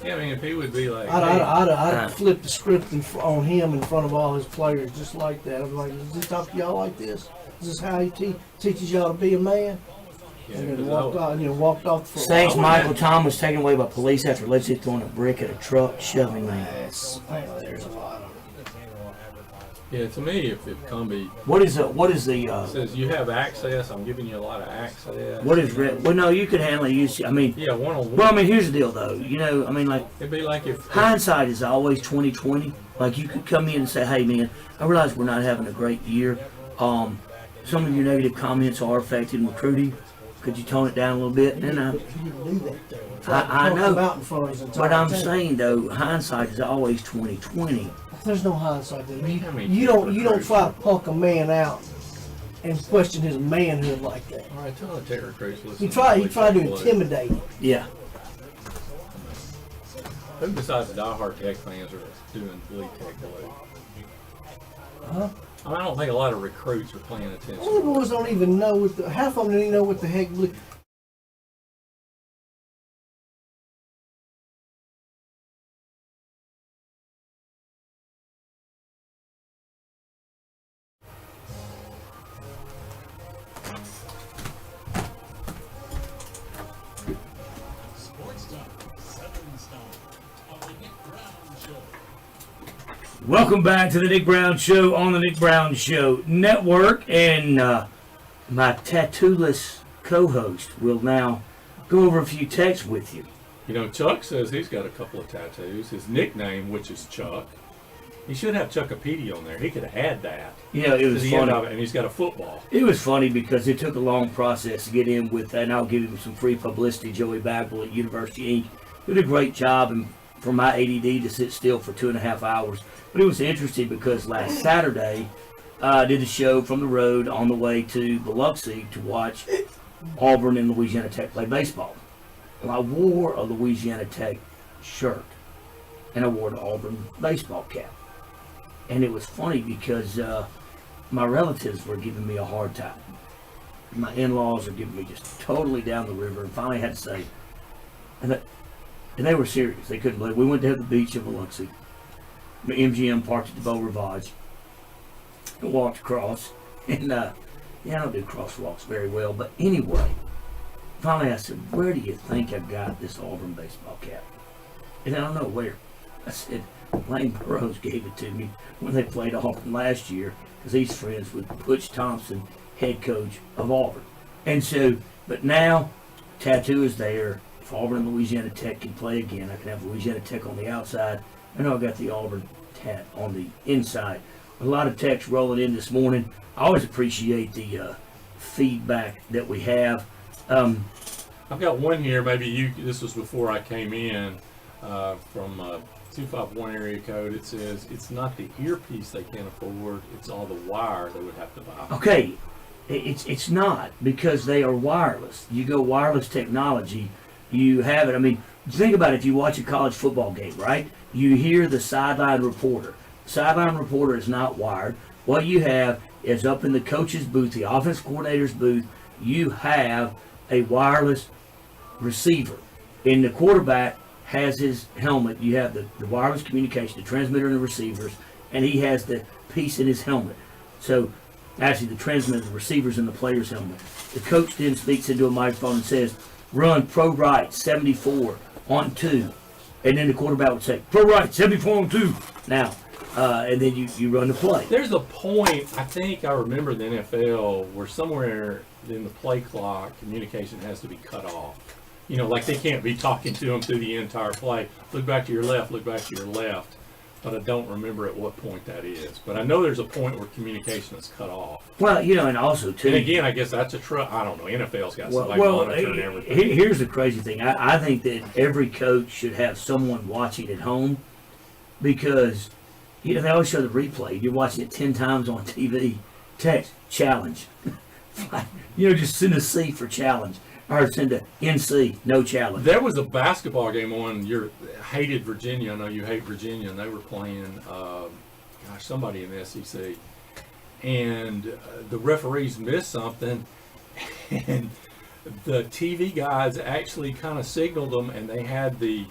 Yeah, I mean, if he would be like, I'd flip the script on him in front of all his players just like that. I'd be like, does he talk to y'all like this? Is this how he teaches y'all to be a man? yeah, And then 'cause walked off the Saints floor. Michael Tom was taken away by police after allegedly throwing a brick at a truck, shoving man. Yes, there's a lot of yeah, to me, if Cumbie What is the says you have access, I'm giving you a lot of access. what is well, no, you could handle it. I mean, Yeah, one-on-one. well, I mean, here's the deal though. You know, I mean, like, It'd be like if hindsight is always 20/20. Like, you could come in and say, hey man, I realize we're not having a great year. Some of your negative comments are affecting recruiting. Could you tone it down a little bit? And he didn't do that though. I Punk know. him out in front of his entire but I'm team. saying though, hindsight is always 20/20. There's no hindsight there. I mean, You don't try to punk a man out and question his manhood like that. all right, tell the Terry Crews listen. He tried to Blue. intimidate him. Yeah. Who besides diehard Tech fans are doing Bleed Tech Blue? Huh? I mean, I don't think a lot of recruits are paying attention. All the boys don't even know half of them don't even know what the heck blue. Sports Talk, Southern Stone, on the Nick Brown Show. Welcome back to the Nick Brown Show on the Nick Brown Show Network, and my tattooless co-host will now go over a few texts with you. You know, Chuck says he's got a couple of tattoos. His nickname, which is Chuck, he should have Chuckopedia on there. He could have had that. You know, it was funny. And he's got a football. It was funny because it took a long process to get in with that, and I'll give him some free publicity. Joey Bagwell at University Inc. did a great job, and for my ADD to sit still for 2.5 hours. But it was interesting because last Saturday, I did a show from the road on the way to Biloxi to watch Auburn and Louisiana Tech play baseball. Well, I wore a Louisiana Tech shirt, and I wore the Auburn baseball cap. And it was funny because my relatives were giving me a hard time. My in-laws are giving me just totally down the river, and finally I had to say, and they were serious. They couldn't believe it. We went to the beach in Biloxi. MGM parked at the Beau Rivage and walked across. And I don't do crosswalks very well, but anyway, finally I said, where do you think I got this Auburn baseball cap? And I don't know where. I said, Lane Burroughs gave it to me when they played Auburn last year, because he's friends with Butch Thompson, head coach of Auburn. And so, but now, tattoo is there. if Auburn and Louisiana Tech can play again, I can have Louisiana Tech on the outside. I know I got the Auburn hat on the inside. A lot of texts rolling in this morning. I always appreciate the feedback that we have. I've got one here. Maybe this was before I came in from 251 area code. It says it's not the earpiece they can't afford; it's all the wire they would have to buy. Okay, it's not, because they are wireless. You go wireless technology, you have it. I mean, think about it. If you watch a college football game, right? You hear the sideline reporter. The sideline reporter is not wired. What you have is up in the coach's booth, the offense coordinator's booth, you have a wireless receiver. And the quarterback has his helmet. You have the wireless communication, the transmitter and the receivers, and he has the piece in his helmet. So actually the transmitter, the receivers in the player's helmet. The coach then speaks into a microphone and says, run pro right 74 on 2. And then the quarterback would say, pro right 74 on 2. Now, and then you run the play. There's a point, I think I remember in the NFL, where somewhere in the play clock, communication has to be cut off. You know, like they can't be talking to them through the entire play. Look back to your left, look back to your left. But I don't remember at what point that is. But I know there's a point where communication is cut off. Well, you know, and also, too. And again, I guess that's I don't know. NFL's got somebody monitoring everything. Here's the crazy thing. I think that every coach should have someone watching at home, because, you know, they always show the replay. You're watching it 10 times on TV. Text, challenge. You know, just send a C for challenge. Or send a NC, no challenge. There was a basketball game on your hated Virginia. I know you hate Virginia, and they were playing, somebody in the SEC. And the referees missed something, and the TV guys actually kind of signaled them, and they had the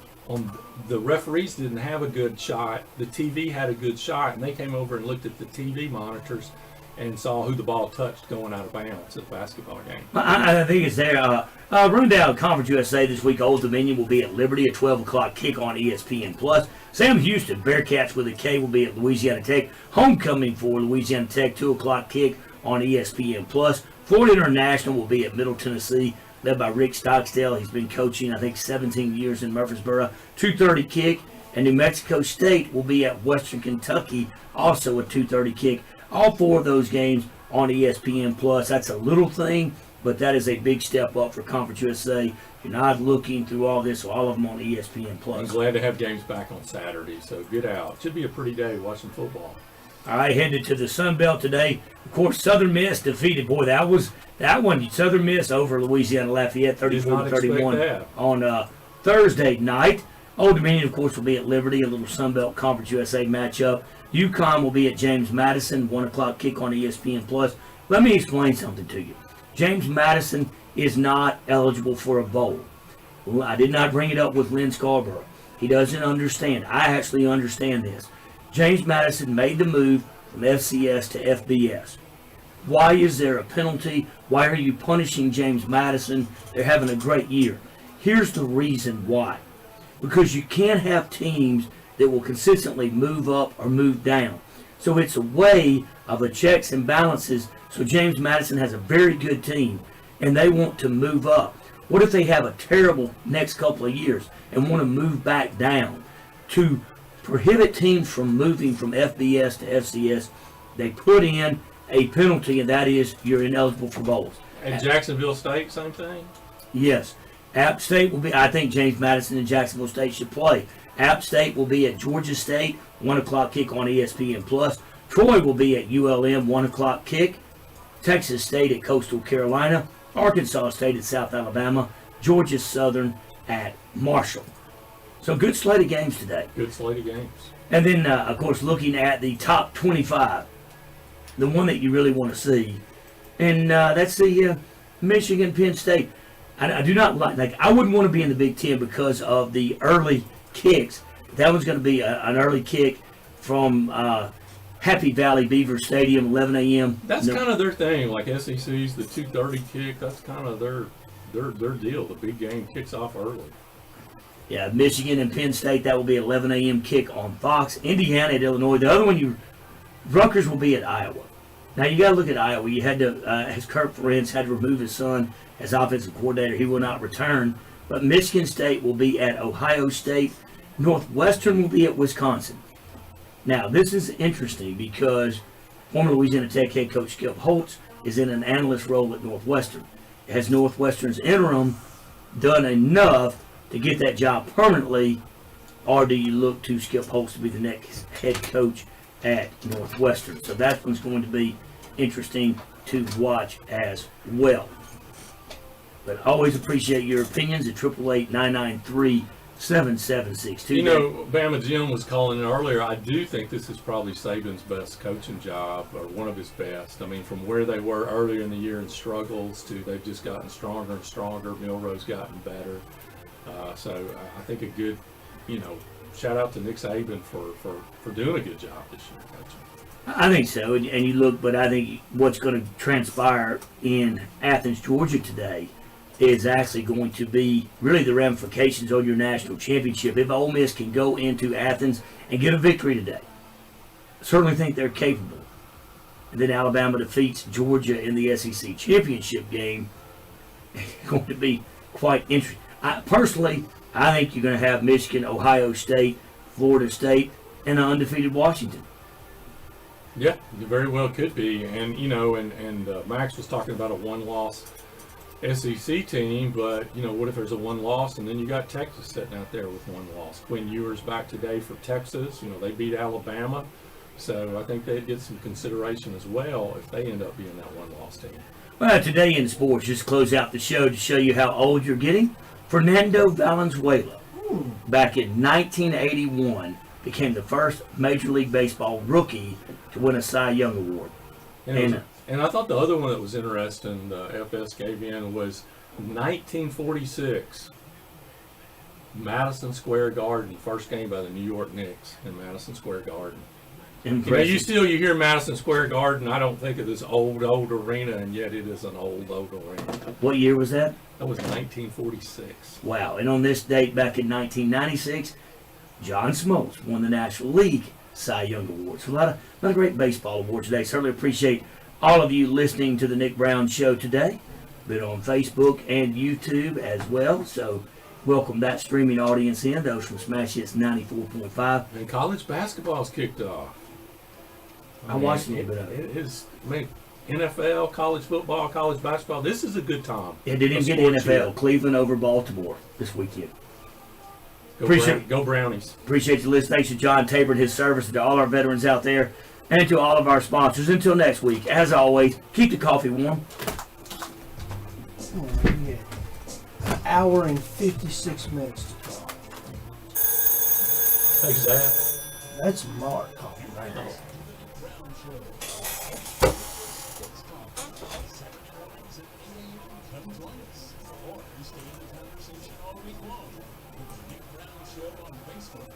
referees didn't have a good shot. The TV had a good shot, and they came over and looked at the TV monitors and saw who the ball touched going out of bounds at the basketball game. I think it's there. Rundown Conference USA this week. Old Dominion will be at Liberty, a 12 o'clock kick on ESPN+. Sam Houston, Bearcats with a K, will be at Louisiana Tech. Homecoming for Louisiana Tech, 2 o'clock kick on ESPN+. Florida International will be at Middle Tennessee, led by Rick Stocksdale. He's been coaching, I think, 17 years in Murfreesboro. 2:30 kick. And New Mexico State will be at Western Kentucky, also a 2:30 kick. All 4 of those games on ESPN+. That's a little thing, but that is a big step up for Conference USA. You're not looking through all this, so all of them on ESPN+. I'm glad to have games back on Saturday, so get out. Should be a pretty day watching football. All right, headed to the Sun Belt today. Of course, Southern Miss defeated. Boy, that one. Southern Miss over Louisiana Lafayette, 34-31 on Thursday night. Old Dominion, of course, will be at Liberty, a little Sun Belt Conference USA matchup. UConn will be at James Madison, 1 o'clock kick on ESPN+. Let me explain something to you. James Madison is not eligible for a bowl. I did not bring it up with Lynn Scarborough. He doesn't understand. I actually understand this. James Madison made the move from FCS to FBS. Why is there a penalty? Why are you punishing James Madison? They're having a great year. Here's the reason why. Because you can't have teams that will consistently move up or move down. So it's a way of the checks and balances. So James Madison has a very good team, and they want to move up. What if they have a terrible next couple of years and want to move back down? To prohibit teams from moving from FBS to FCS, they put in a penalty, and that is you're ineligible for bowls. And Jacksonville State, same thing? Yes. App State will be, I think James Madison and Jacksonville State should play. App State will be at Georgia State, 1 o'clock kick on ESPN+. Troy will be at ULM, 1 o'clock kick. Texas State at Coastal Carolina. Arkansas State at South Alabama. Georgia Southern at Marshall. So good slate of games today. Good slate of games. And then, of course, looking at the top 25, the one that you really want to see, and that's the Michigan Penn State. I do not like I wouldn't want to be in the Big Ten because of the early kicks. That was going to be an early kick from Happy Valley Beaver Stadium, 11 a.m. That's kind of their thing, like SEC's the 2:30 kick. That's kind of their deal. The big game kicks off early. Yeah, Michigan and Penn State, that will be 11 a.m. kick on Fox. Indiana at Illinois. The other one, Rutgers will be at Iowa. Now, you got to look at Iowa. You had to, as Kirk Ferentz had to remove his son as offensive coordinator. He will not return. But Michigan State will be at Ohio State. Northwestern will be at Wisconsin. Now, this is interesting because former Louisiana Tech head coach Skip Holtz is in an analyst role at Northwestern. Has Northwestern's interim done enough to get that job permanently, or do you look to Skip Holtz to be the next head coach at Northwestern? So that one's going to be interesting to watch as well. But always appreciate your opinions at 888-993-7762. You know, Bama Jim was calling in earlier. I do think this is probably Saban's best coaching job, or one of his best. I mean, from where they were earlier in the year in struggles to they've just gotten stronger and stronger. Milrow's gotten better. So I think a good, shout out to Nick Saban for doing a good job this year coaching. I think so, and you look, but I think what's going to transpire in Athens, Georgia today is actually going to be really the ramifications on your national championship. If Ole Miss can go into Athens and get a victory today, I certainly think they're capable. And then Alabama defeats Georgia in the SEC championship game. It's going to be quite interesting. Personally, I think you're going to have Michigan, Ohio State, Florida State, and an undefeated Washington. Yeah, it very well could be. And, Max was talking about a one-loss SEC team, but, what if there's a one-loss and then you got Texas sitting out there with one loss? Quinn Ewers back today for Texas. They beat Alabama. So I think they'd get some consideration as well if they end up being that one-loss team. Well, today in sports, just to close out the show to show you how old you're getting, Fernando Valenzuela, back in 1981, became the first Major League Baseball rookie to win a Cy Young Award. And I thought the other one that was interesting, the FS gave in, was 1946, Madison Square Garden, first game by the New York Knicks in Madison Square Garden. Impressive. You hear Madison Square Garden, I don't think of this old arena, and yet it is an old arena. What year was that? That was 1946. Wow. And on this date back in 1996, John Smoltz won the National League Cy Young Award. So a lot of great baseball awards today. Certainly appreciate all of you listening to the Nick Brown Show today. Been on Facebook and YouTube as well. So welcome that streaming audience in, those from Smash Hits 94.5. And college basketball's kicked off. I watched a little bit of it. NFL, college football, college basketball. This is a good time. Yeah, didn't even get NFL. Year. Cleveland over Baltimore this weekend. Go Brownies. Appreciate you listening. Thanks to John Tabor and his service, and to all our veterans out there, and to all of our sponsors. Until next week, as always, keep the coffee warm. Oh, yeah. An hour and 56 minutes to talk. Thanks, Zach. That's Mark coffee right there. Or stay in the conversation all week long with the Nick Brown Show on Facebook